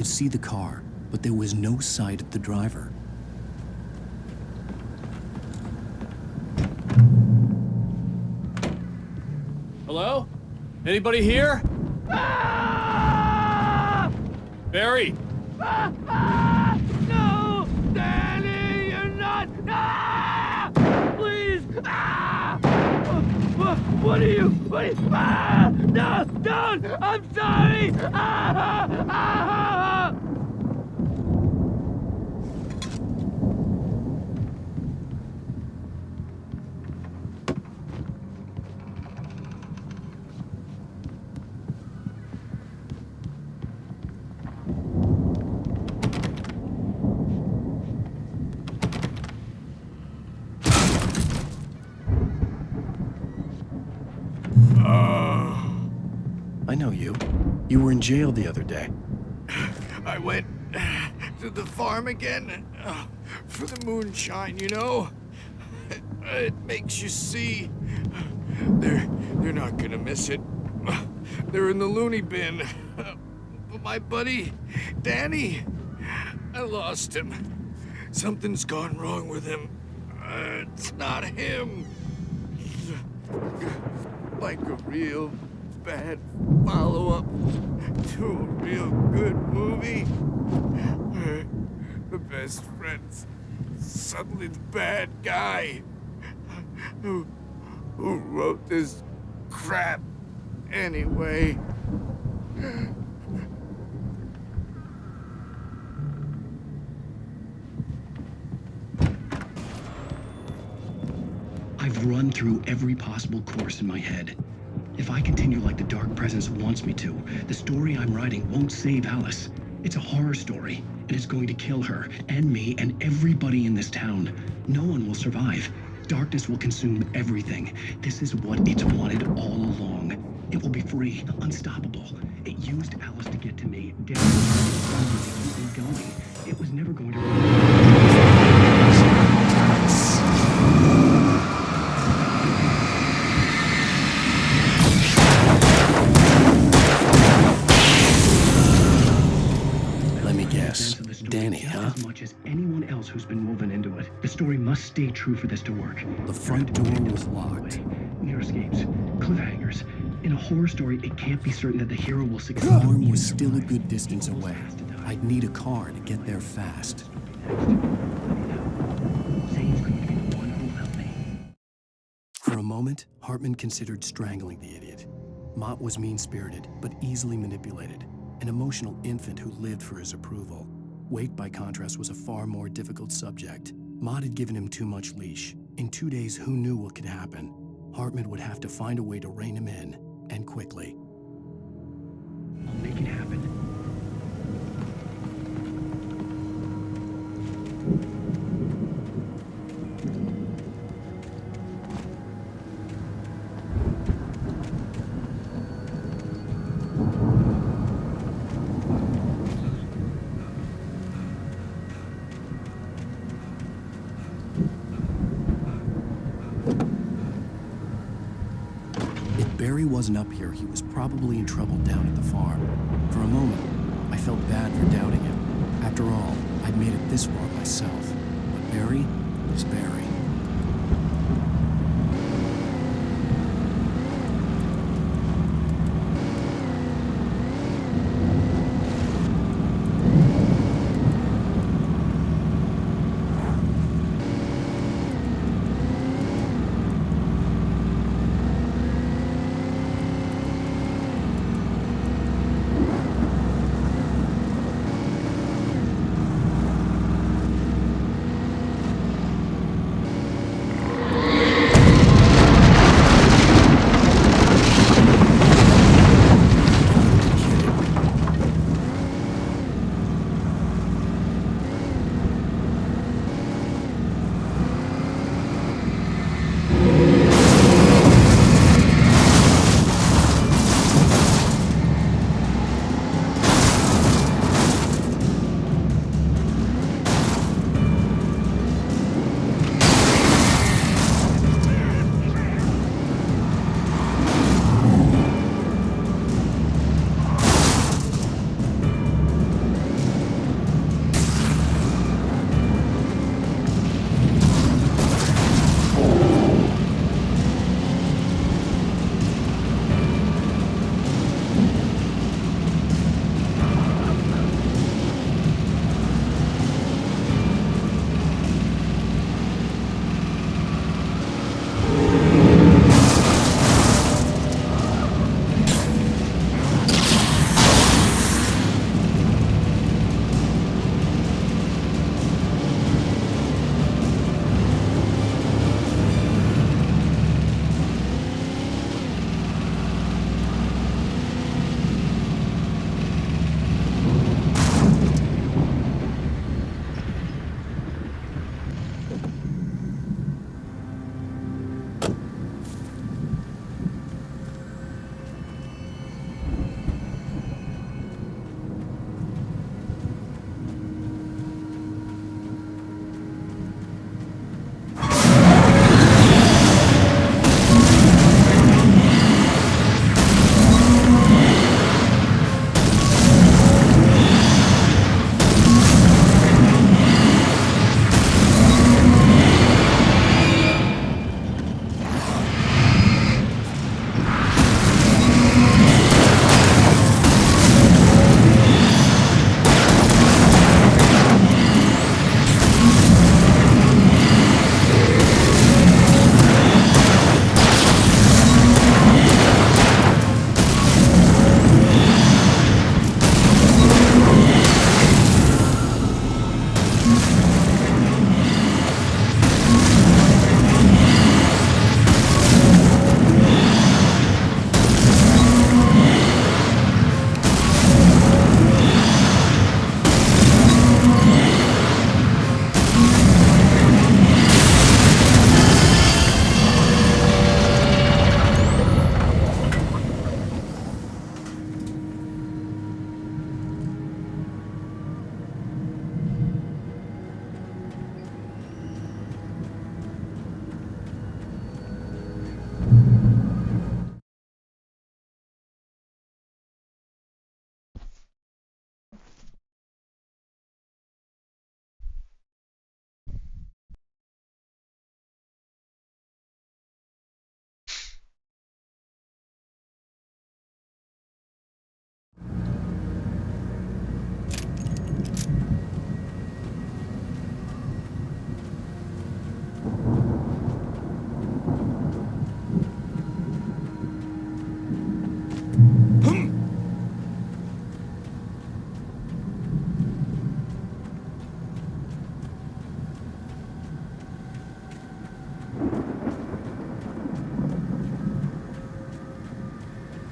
could see the car, but there was no sight of the driver. Hello? Anybody here? Barry! No! Danny, you're not! Please! What are you? No! Don't! I'm sorry! I know you. You were in jail the other day. I went to the farm again for the moonshine, you know? It makes you see. They're not gonna miss it. They're in the loony bin. But my buddy, Danny, I lost him. Something's gone wrong with him. It's not him. Like a real bad follow-up to a real good movie. The best friend's suddenly the bad guy. Who wrote this crap anyway? I've run through every possible course in my head. If I continue like the Dark Presence wants me to, the story I'm writing won't save Alice. It's a horror story, and it's going to kill her, and me, and everybody in this town. No one will survive. Darkness will consume everything. This is what it's wanted all along. It will be free, unstoppable. It used Alice to get to me. Dead to keep me going. It was never going to... Danny, huh? As much as anyone else who's been woven into it. The story must stay true for this to work. The front door was locked. Near escapes, cliffhangers. In a horror story, it can't be certain that the hero will succeed. The farm was still a good distance away. I'd need a car to get there fast. For a moment, Hartman considered strangling the idiot. Mott was mean-spirited, but easily manipulated. An emotional infant who lived for his approval. Wake, by contrast, was a far more difficult subject. Mott had given him too much leash. In 2 days, who knew what could happen? Hartman would have to find a way to rein him in, and quickly. I'll make it happen. Barry wasn't up here, he was probably in trouble down at the farm. For a moment, I felt bad for doubting him. After all, I'd made it this far myself. But Barry is Barry.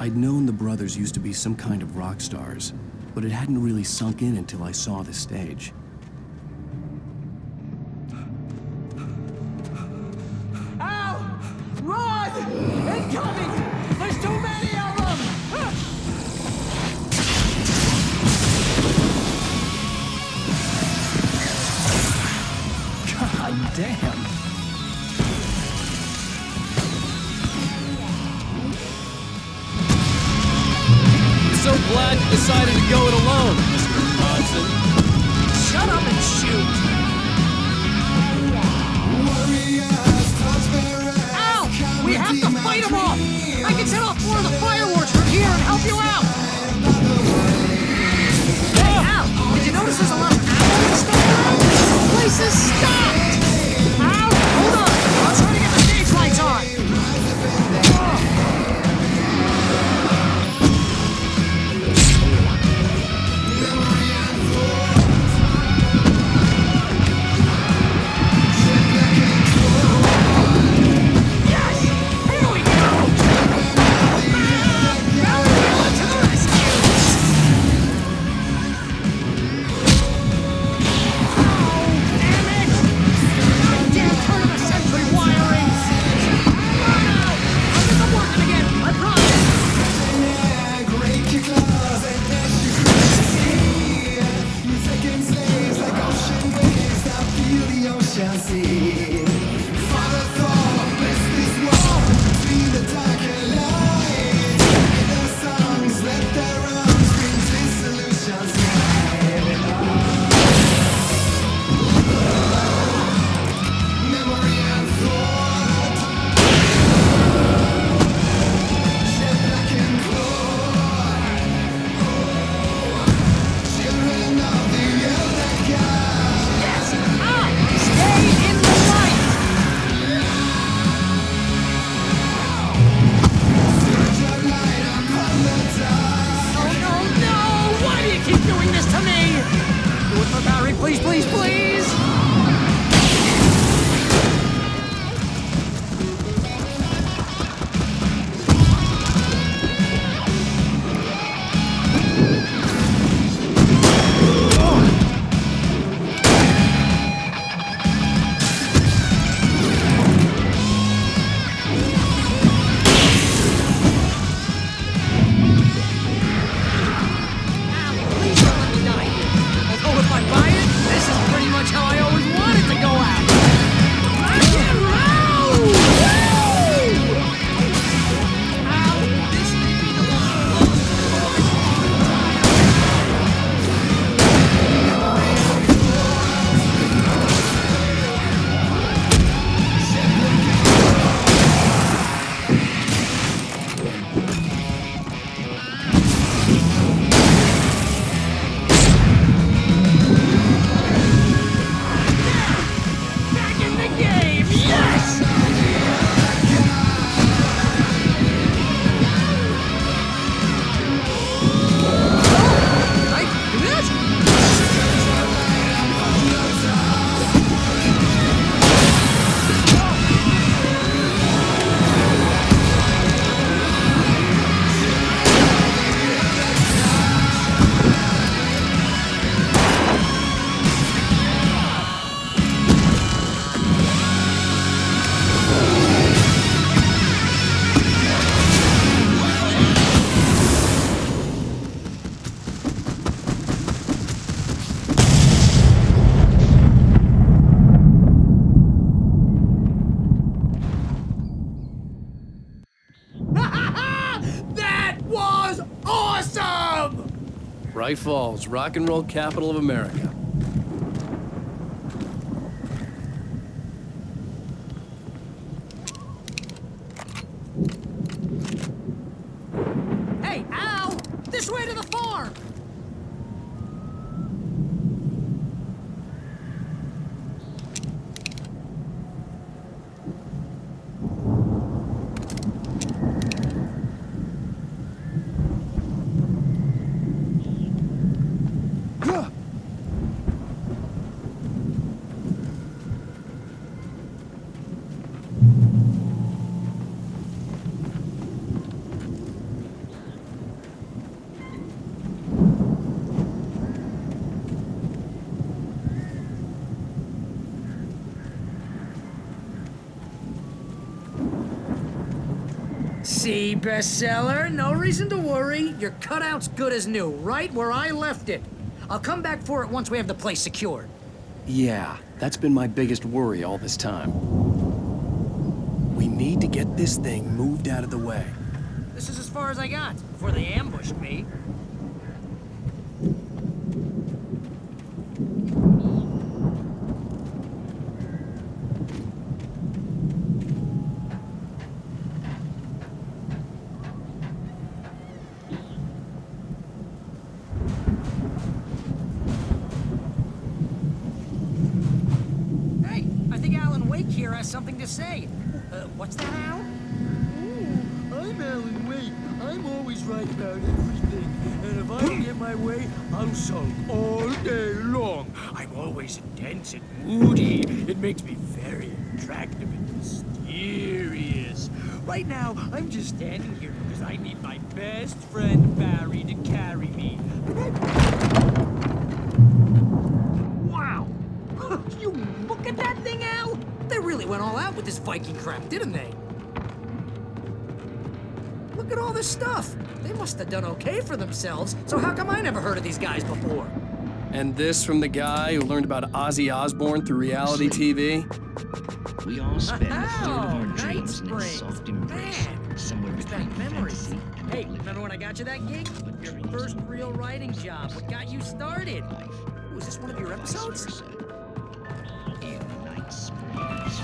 I'd known the brothers used to be some kind of rock stars, but it hadn't really sunk in until I saw the stage. Al! Run! Incoming! There's too many of them! God damn! So glad you decided to go it alone, Mr. Johnson. Shut up and shoot! Al! We have to fight them off! I can set off more of the fireworks from here and help you out! Hey, Al! Did you notice there's a lot of ammo and stuff around? The place is stopped! Al! Hold on! I'll try to get the stage lights on! Please, please, please! Bright Falls, rock and roll capital of America. Hey, Al! This way to the farm! See, bestseller, no reason to worry. Your cutout's good as new, right where I left it. I'll come back for it once we have the place secured. Yeah, that's been my biggest worry all this time. We need to get this thing moved out of the way. This is as far as I got before they ambushed me. Hey, I think Alan Wake here has something to say. What's that, Al? I'm Alan Wake. I'm always right about everything. And if I don't get my way, I'll sulk all day long. I'm always intense and moody. It makes me very attractive and mysterious. Right now, I'm just standing here because I need my best friend Barry to carry me. Wow! You look at that thing, Al! They really went all out with this Viking crap, didn't they? Look at all this stuff. They must have done okay for themselves, so how come I never heard of these guys before? And this from the guy who learned about Ozzy Osbourne through reality TV? We all spend a third of our Night dreams in a Springs. soft embrace, somewhere between Memories. fantasy and Hey, remember when I got you that gig? Your first real writing job. What got you started? Was this one of your episodes? in Night Springs.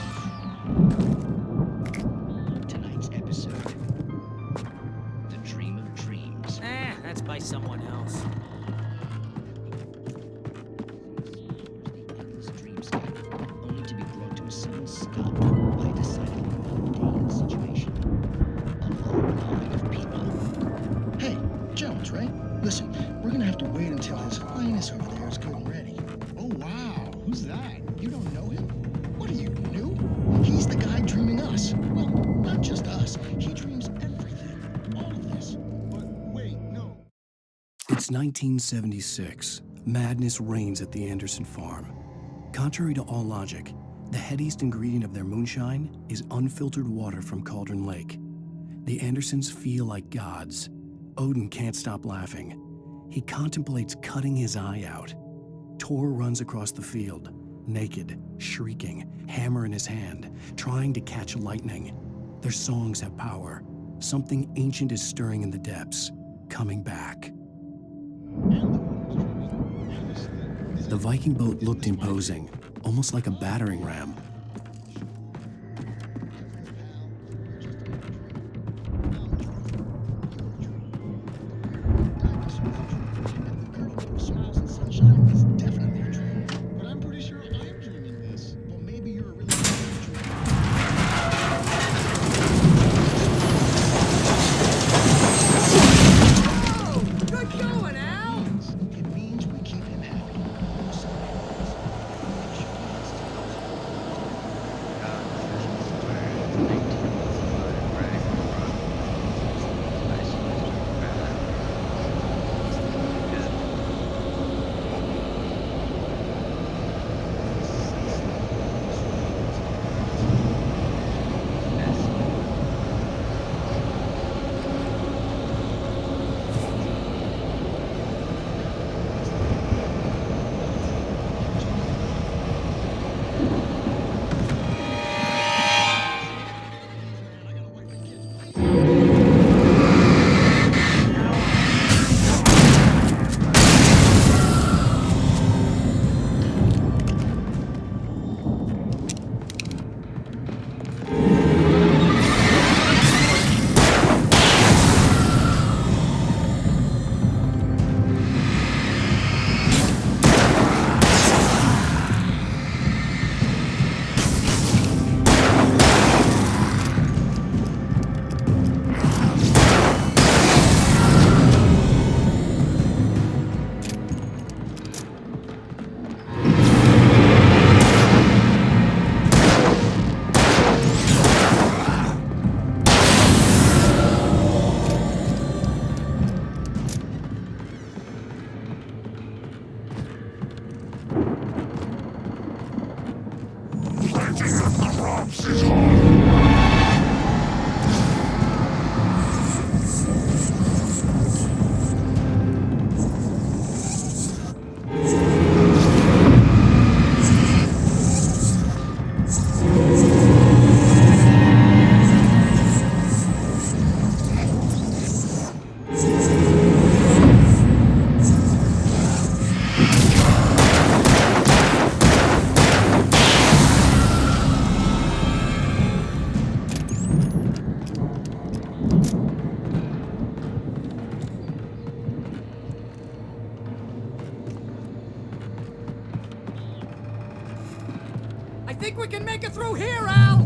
Tonight's episode, The Dream of Dreams. That's by someone else. Only to be brought to a sudden stop by a decidedly mundane situation. A long line of people. Hey, Jones, right? Listen, we're gonna have to wait until His Highness over there is good and ready. Oh, wow. Who's that? You don't know him? What are you, new? He's the guy dreaming us. Well, not just us. He dreams everything. All of this. But wait, no. It's 1976. Madness reigns at the Anderson farm. Contrary to all logic, the headiest ingredient of their moonshine is unfiltered water from Cauldron Lake. The Andersons feel like gods. Odin can't stop laughing. He contemplates cutting his eye out. Tor runs across the field, naked, shrieking, hammer in his hand, trying to catch lightning. Their songs have power. Something ancient is stirring in the depths, coming back. The Viking boat looked imposing, almost like a battering ram. Good going, Al! think we can make it through here, Al!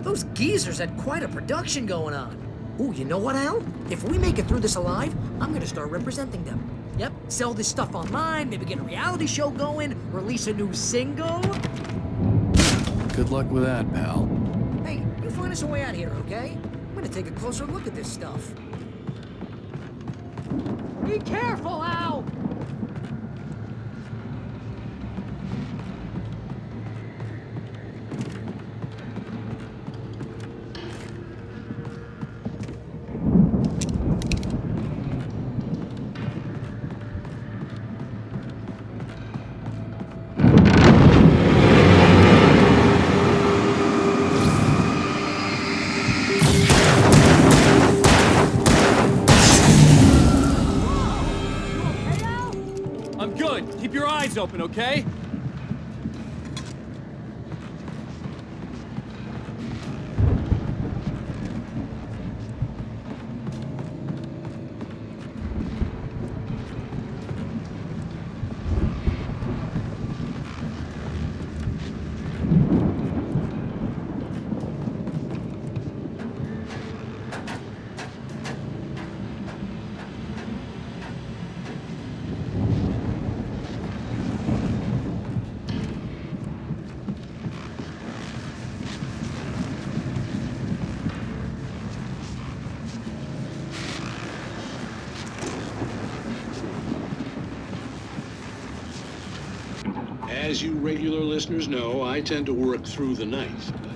Those geezers had quite a production going on. Ooh, you know what, Al? If we make it through this alive, I'm gonna start representing them. Yep, sell this stuff online, maybe get a reality show going, release a new single. Good luck with that, pal. Hey, you find us a way out here, okay? I'm gonna take a closer look at this stuff. Be careful, Al! I'm good. Keep your eyes open, okay? As you regular listeners know, I tend to work through the night, but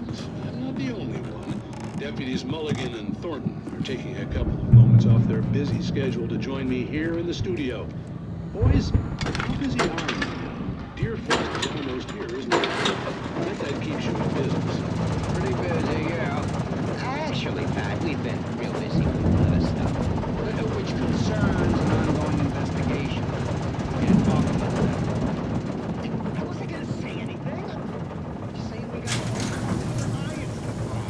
I'm not the only one. Deputies Mulligan and Thornton are taking a couple of moments off their busy schedule to join me here in the studio. Boys, how busy are you? Deer Fest is almost here, isn't it? I bet that keeps you in business. Pretty busy, yeah. Actually, Pat, we've been real busy with a lot of stuff, which concerns an ongoing investigation. Can't talk about that. I wasn't gonna say anything. Just saying we got.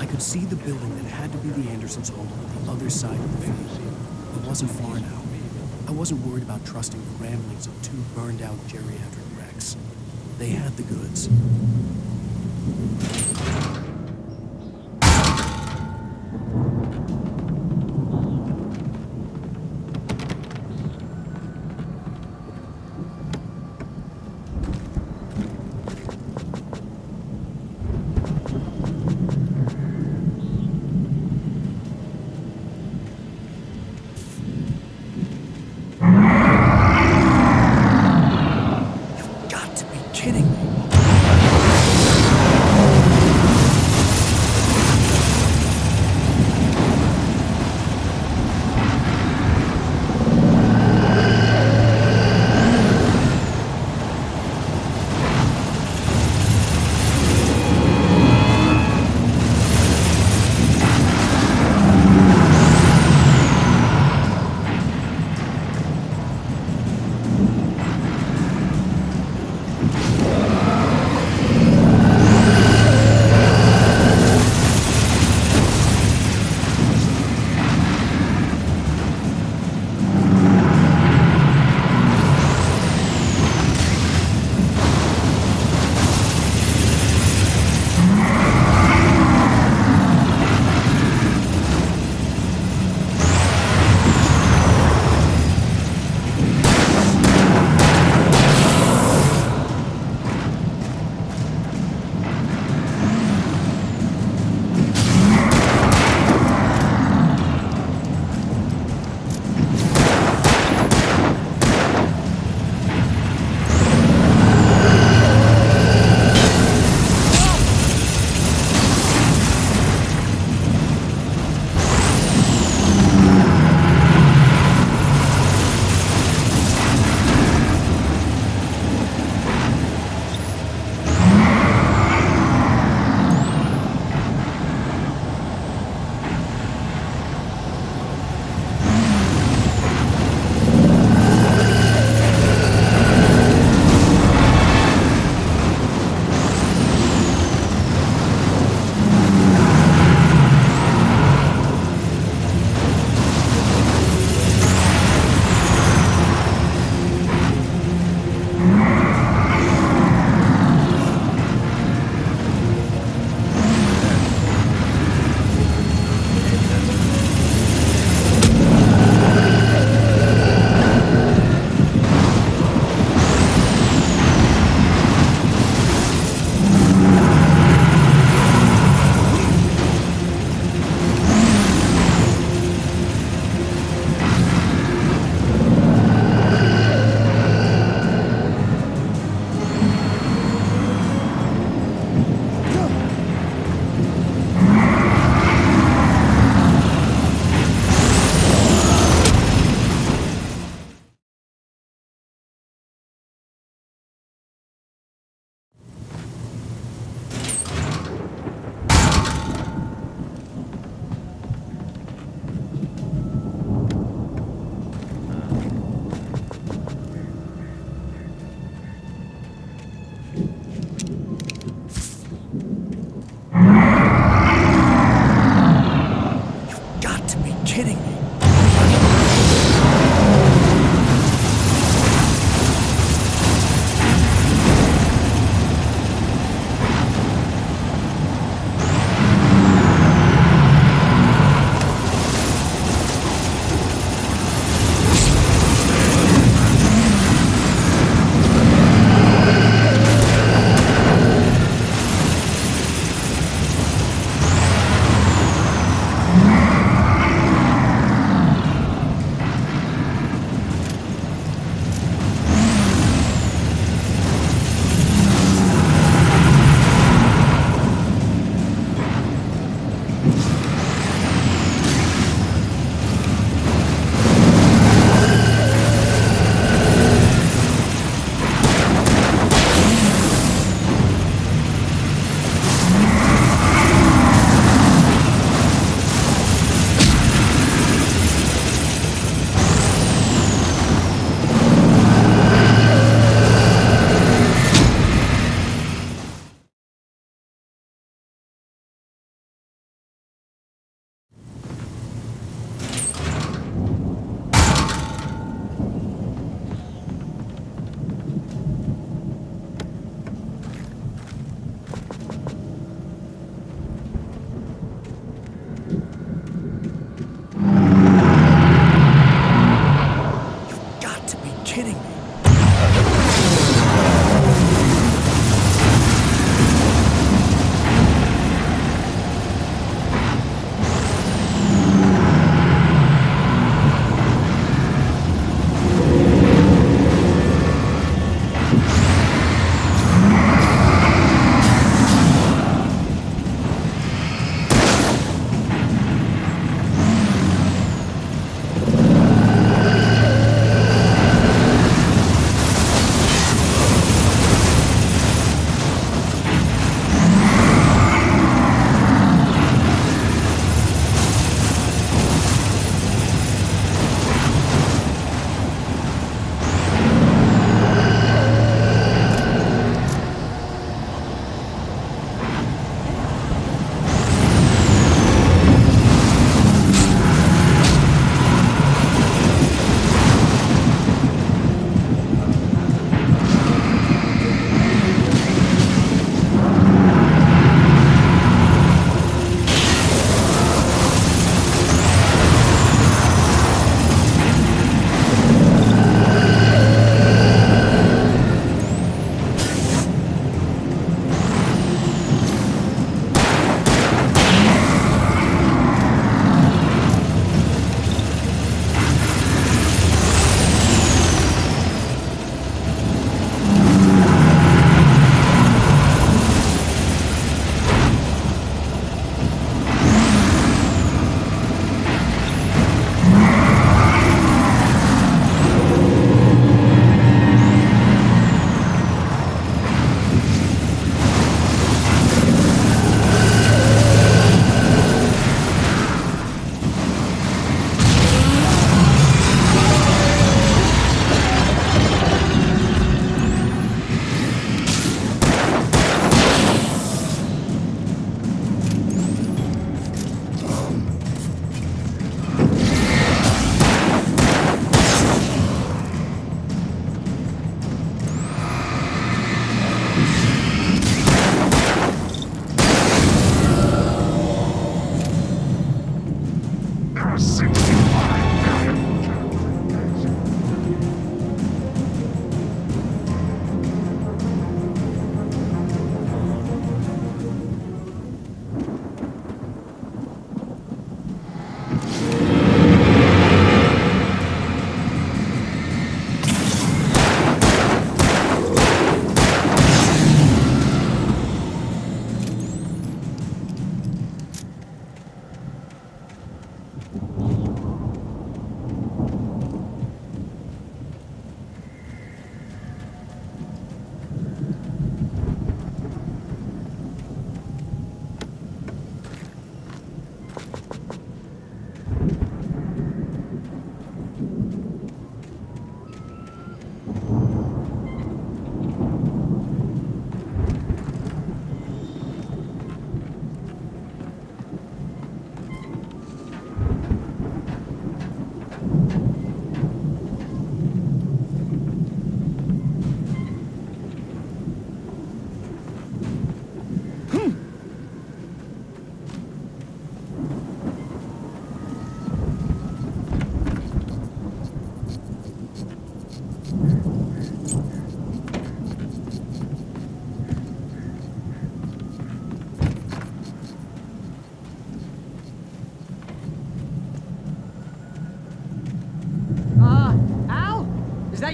I could see the building that had to be the Andersons' home on the other side of the field. It wasn't far now. I wasn't worried about trusting the ramblings of two burned-out geriatric wrecks. They had the goods.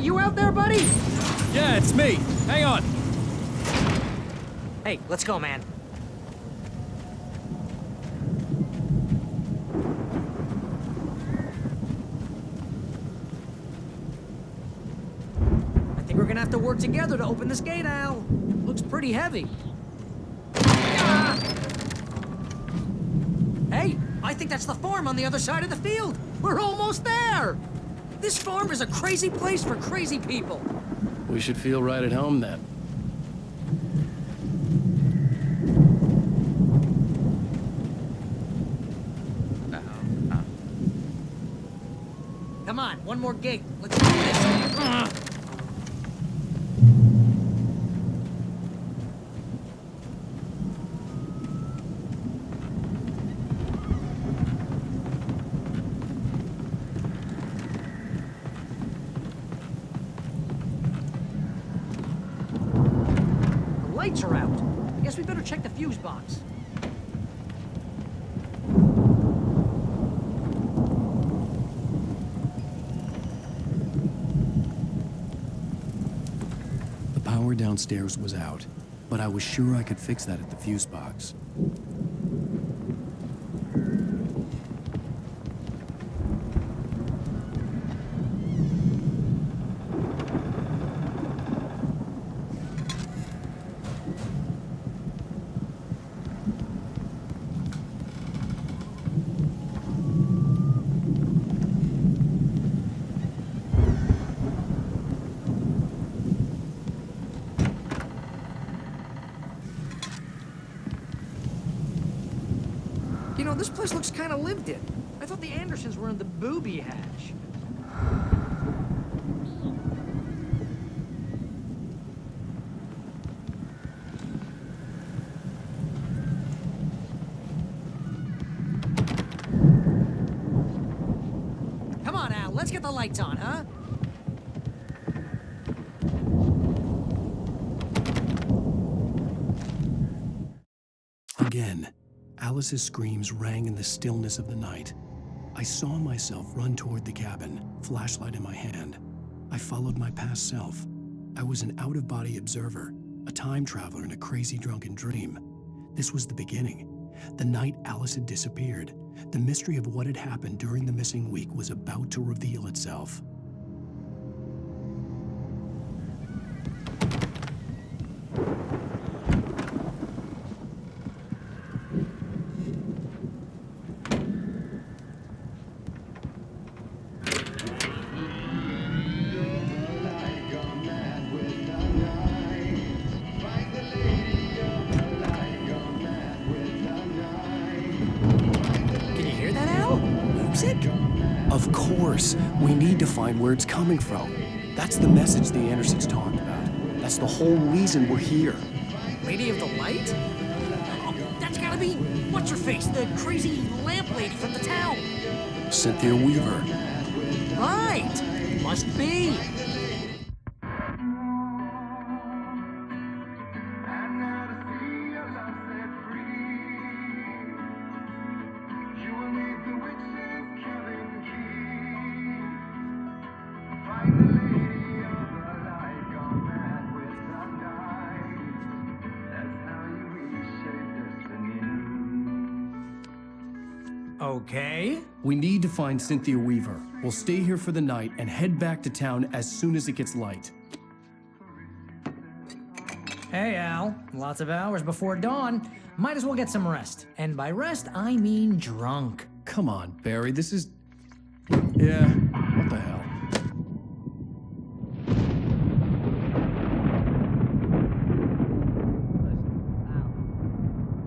you out there, buddy? Yeah, it's me. Hang on. Hey, let's go, man. I think we're gonna have to work together to open this gate, Al. Looks pretty heavy. Ah! Hey, I think that's the farm on the other side of the field. We're almost there. This farm is a crazy place for crazy people. We should feel right at home then. Come on, one more gate. Let's do this. The lights are out. I guess we better check the fuse box. Power downstairs was out, but I was sure I could fix that at the fuse box. You know, this place looks kind of lived in. I thought the Andersons were in the booby hatch. Come on, Al, let's get the lights on, huh? Again, Alice's screams rang in the stillness of the night. I saw myself run toward the cabin, flashlight in my hand. I followed my past self. I was an out-of-body observer, a time traveler in a crazy drunken dream. This was the beginning. The night Alice had disappeared. The mystery of what had happened during the missing week was about to reveal itself. Of course, we need to find where it's coming from. That's the message the Andersons talked about. That's the whole reason we're here. Lady of the Light? Oh, that's gotta be what's-her-face, the crazy lamp lady from the town. Cynthia Weaver. Right! Must be. Okay. We need to find Cynthia Weaver. We'll stay here for the night and head back to town as soon as it gets light. Hey, Al. Lots of hours before dawn. Might as well get some rest. And by rest, I mean drunk. Come on, Barry, this is... Yeah, what the hell?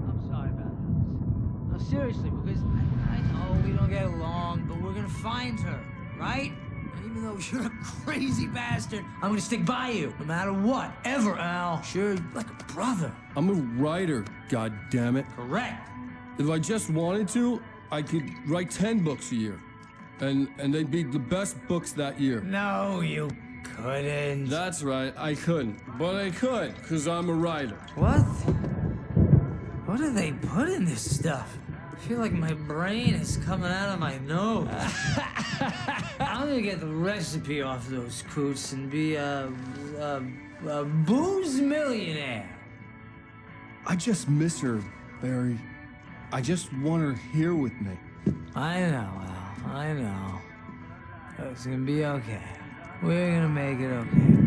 I'm sorry about this. No, seriously, because I know we don't get along, but we're gonna find her, right? And even though you're a crazy bastard, I'm gonna stick by you, no matter what, ever, Al. Sure, like a brother. I'm a writer, goddammit. Correct. If I just wanted to, I could write 10 books a year. And they'd be the best books that year. No, you couldn't. That's right, I couldn't. But I could, because I'm a writer. What? What do they put in this stuff? I feel like my brain is coming out of my nose. I'm gonna get the recipe off those coots and be a booze millionaire. I just miss her, Barry. I just want her here with me. I know, Al. I know. It's gonna be okay. We're gonna make it okay.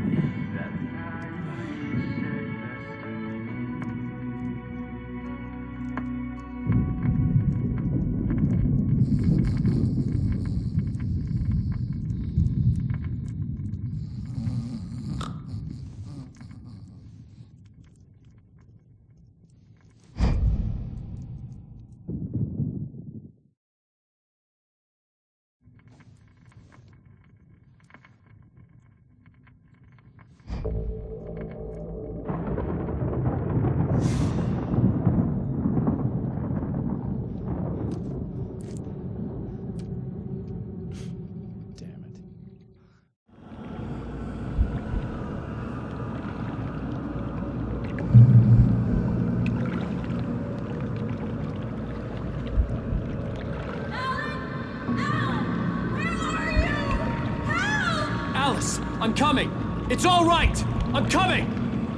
Alice, I'm coming! It's all right! I'm coming!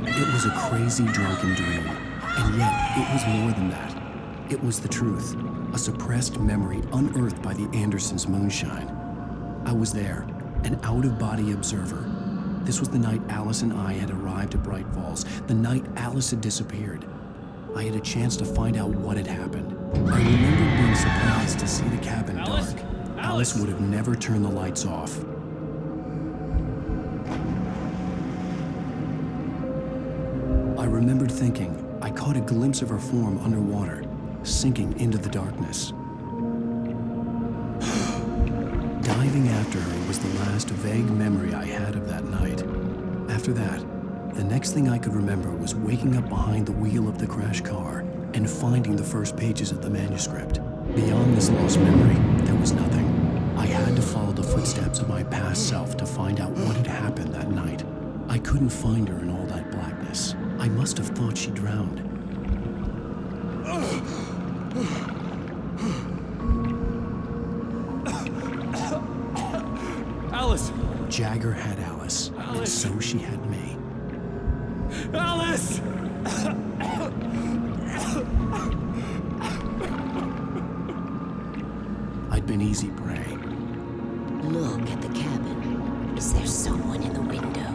It was a crazy, drunken dream. And yet, it was more than that. It was the truth. A suppressed memory unearthed by the Andersons' moonshine. I was there, an out-of-body observer. This was the night Alice and I had arrived at Bright Falls, the night Alice had disappeared. I had a chance to find out what had happened. I remembered being surprised to see the cabin dark. Alice would have never turned the lights off. I remembered thinking I caught a glimpse of her form underwater, sinking into the darkness. Diving after her was the last vague memory I had of that night. After that, the next thing I could remember was waking up behind the wheel of the crash car and finding the first pages of the manuscript. Beyond this lost memory, there was nothing. I had to follow the footsteps of my past self to find out what had happened that night. I couldn't find her in all that blackness. I must have thought she drowned. Alice! Jagger had Alice, and so she had me. Alice! I'd been easy prey. Look at the cabin. Is there someone in the window?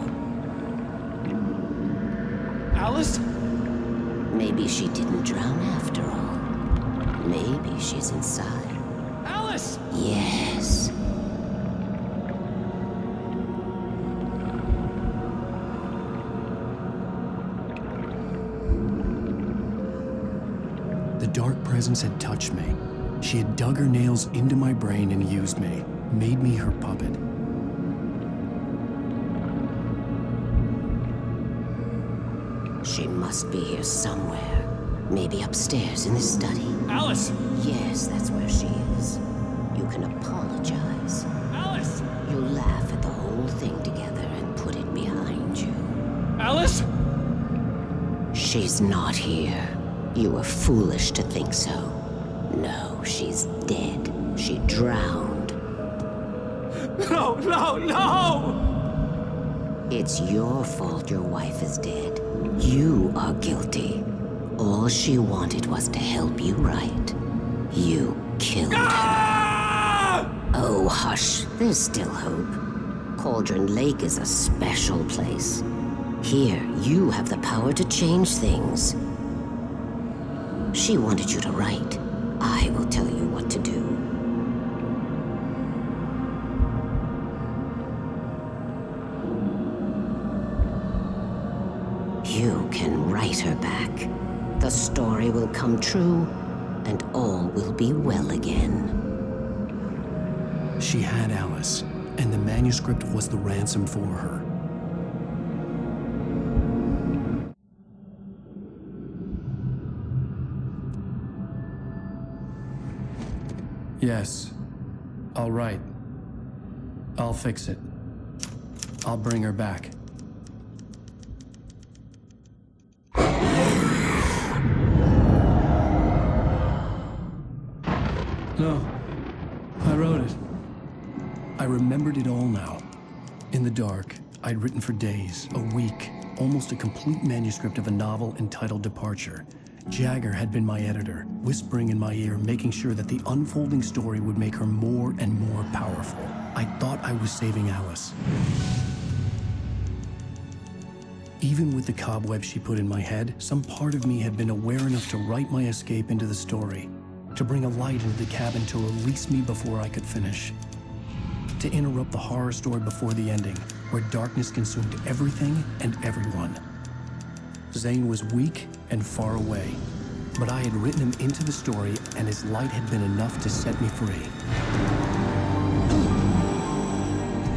Alice? Maybe she didn't drown after all. Maybe she's inside. Alice! Yes. The dark presence had touched me. She had dug her nails into my brain and used me, made me her puppet. She must be here somewhere. Maybe upstairs in the study. Alice! Yes, that's where she is. You can apologize. Alice! You'll laugh at the whole thing together and put it behind you. Alice? She's not here. You were foolish to think so. No, she's dead. She drowned. No, no, no! It's your fault your wife is dead. You are guilty. All she wanted was to help you right. You killed her. Oh, hush. There's still hope. Cauldron Lake is a special place. Here, you have the power to change things. She wanted you to write. I will tell you what to do. You can write her back. The story will come true, and all will be well again. She had Alice, and the manuscript was the ransom for her. Yes. All right. I'll fix it. I'll bring her back. No. I wrote it. I remembered it all now. In the dark, I'd written for days, a week, almost a complete manuscript of a novel entitled Departure. Jagger had been my editor, whispering in my ear, making sure that the unfolding story would make her more and more powerful. I thought I was saving Alice. Even with the cobweb she put in my head, some part of me had been aware enough to write my escape into the story, to bring a light into the cabin to release me before I could finish, to interrupt the horror story before the ending, where darkness consumed everything and everyone. Zane was weak and far away, but I had written him into the story, and his light had been enough to set me free.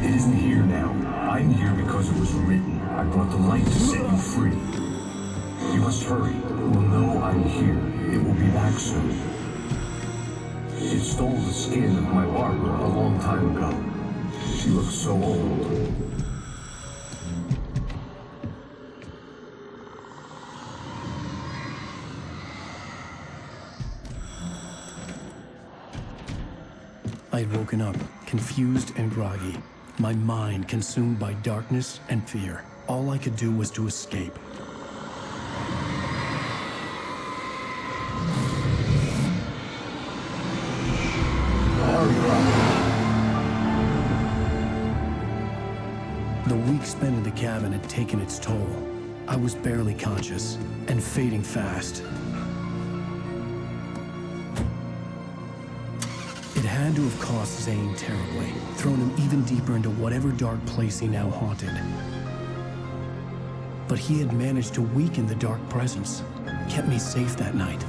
It isn't here now. I'm here because it was written. I brought the light to set you free. You must hurry. It will know I'm here. It will be back soon. It stole the skin of my Barbara a long time ago. She looks so old. I had woken up, confused and groggy, my mind consumed by darkness and fear. All I could do was to escape. The week spent in the cabin had taken its toll. I was barely conscious, and fading fast. It had to have cost Zane terribly, thrown him even deeper into whatever dark place he now haunted. But he had managed to weaken the dark presence, kept me safe that night.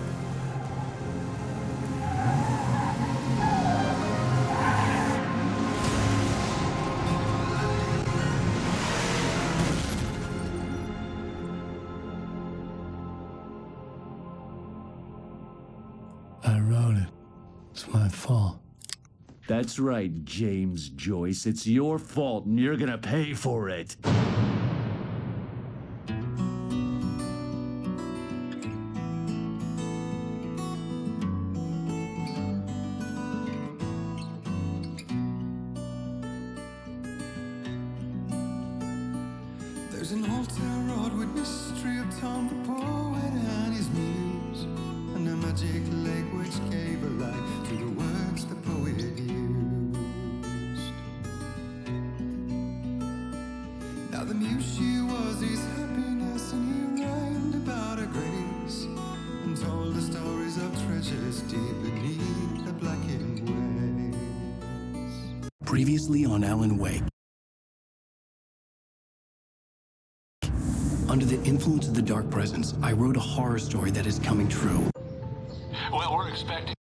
I wrote it. It's my fault. That's right, James Joyce. It's your fault, and you're gonna pay for it. There's an old town road with mystery of Tom the poet and his muse, and a magic lake which gave a life to the words the poet used. Now the muse she was his happiness, and he rhymed about her grace, and told the stories of treasures deep beneath the blackened waves. Previously on Alan Wake. Under the influence of the dark presence, I wrote a horror story that is coming true. Well, we're expecting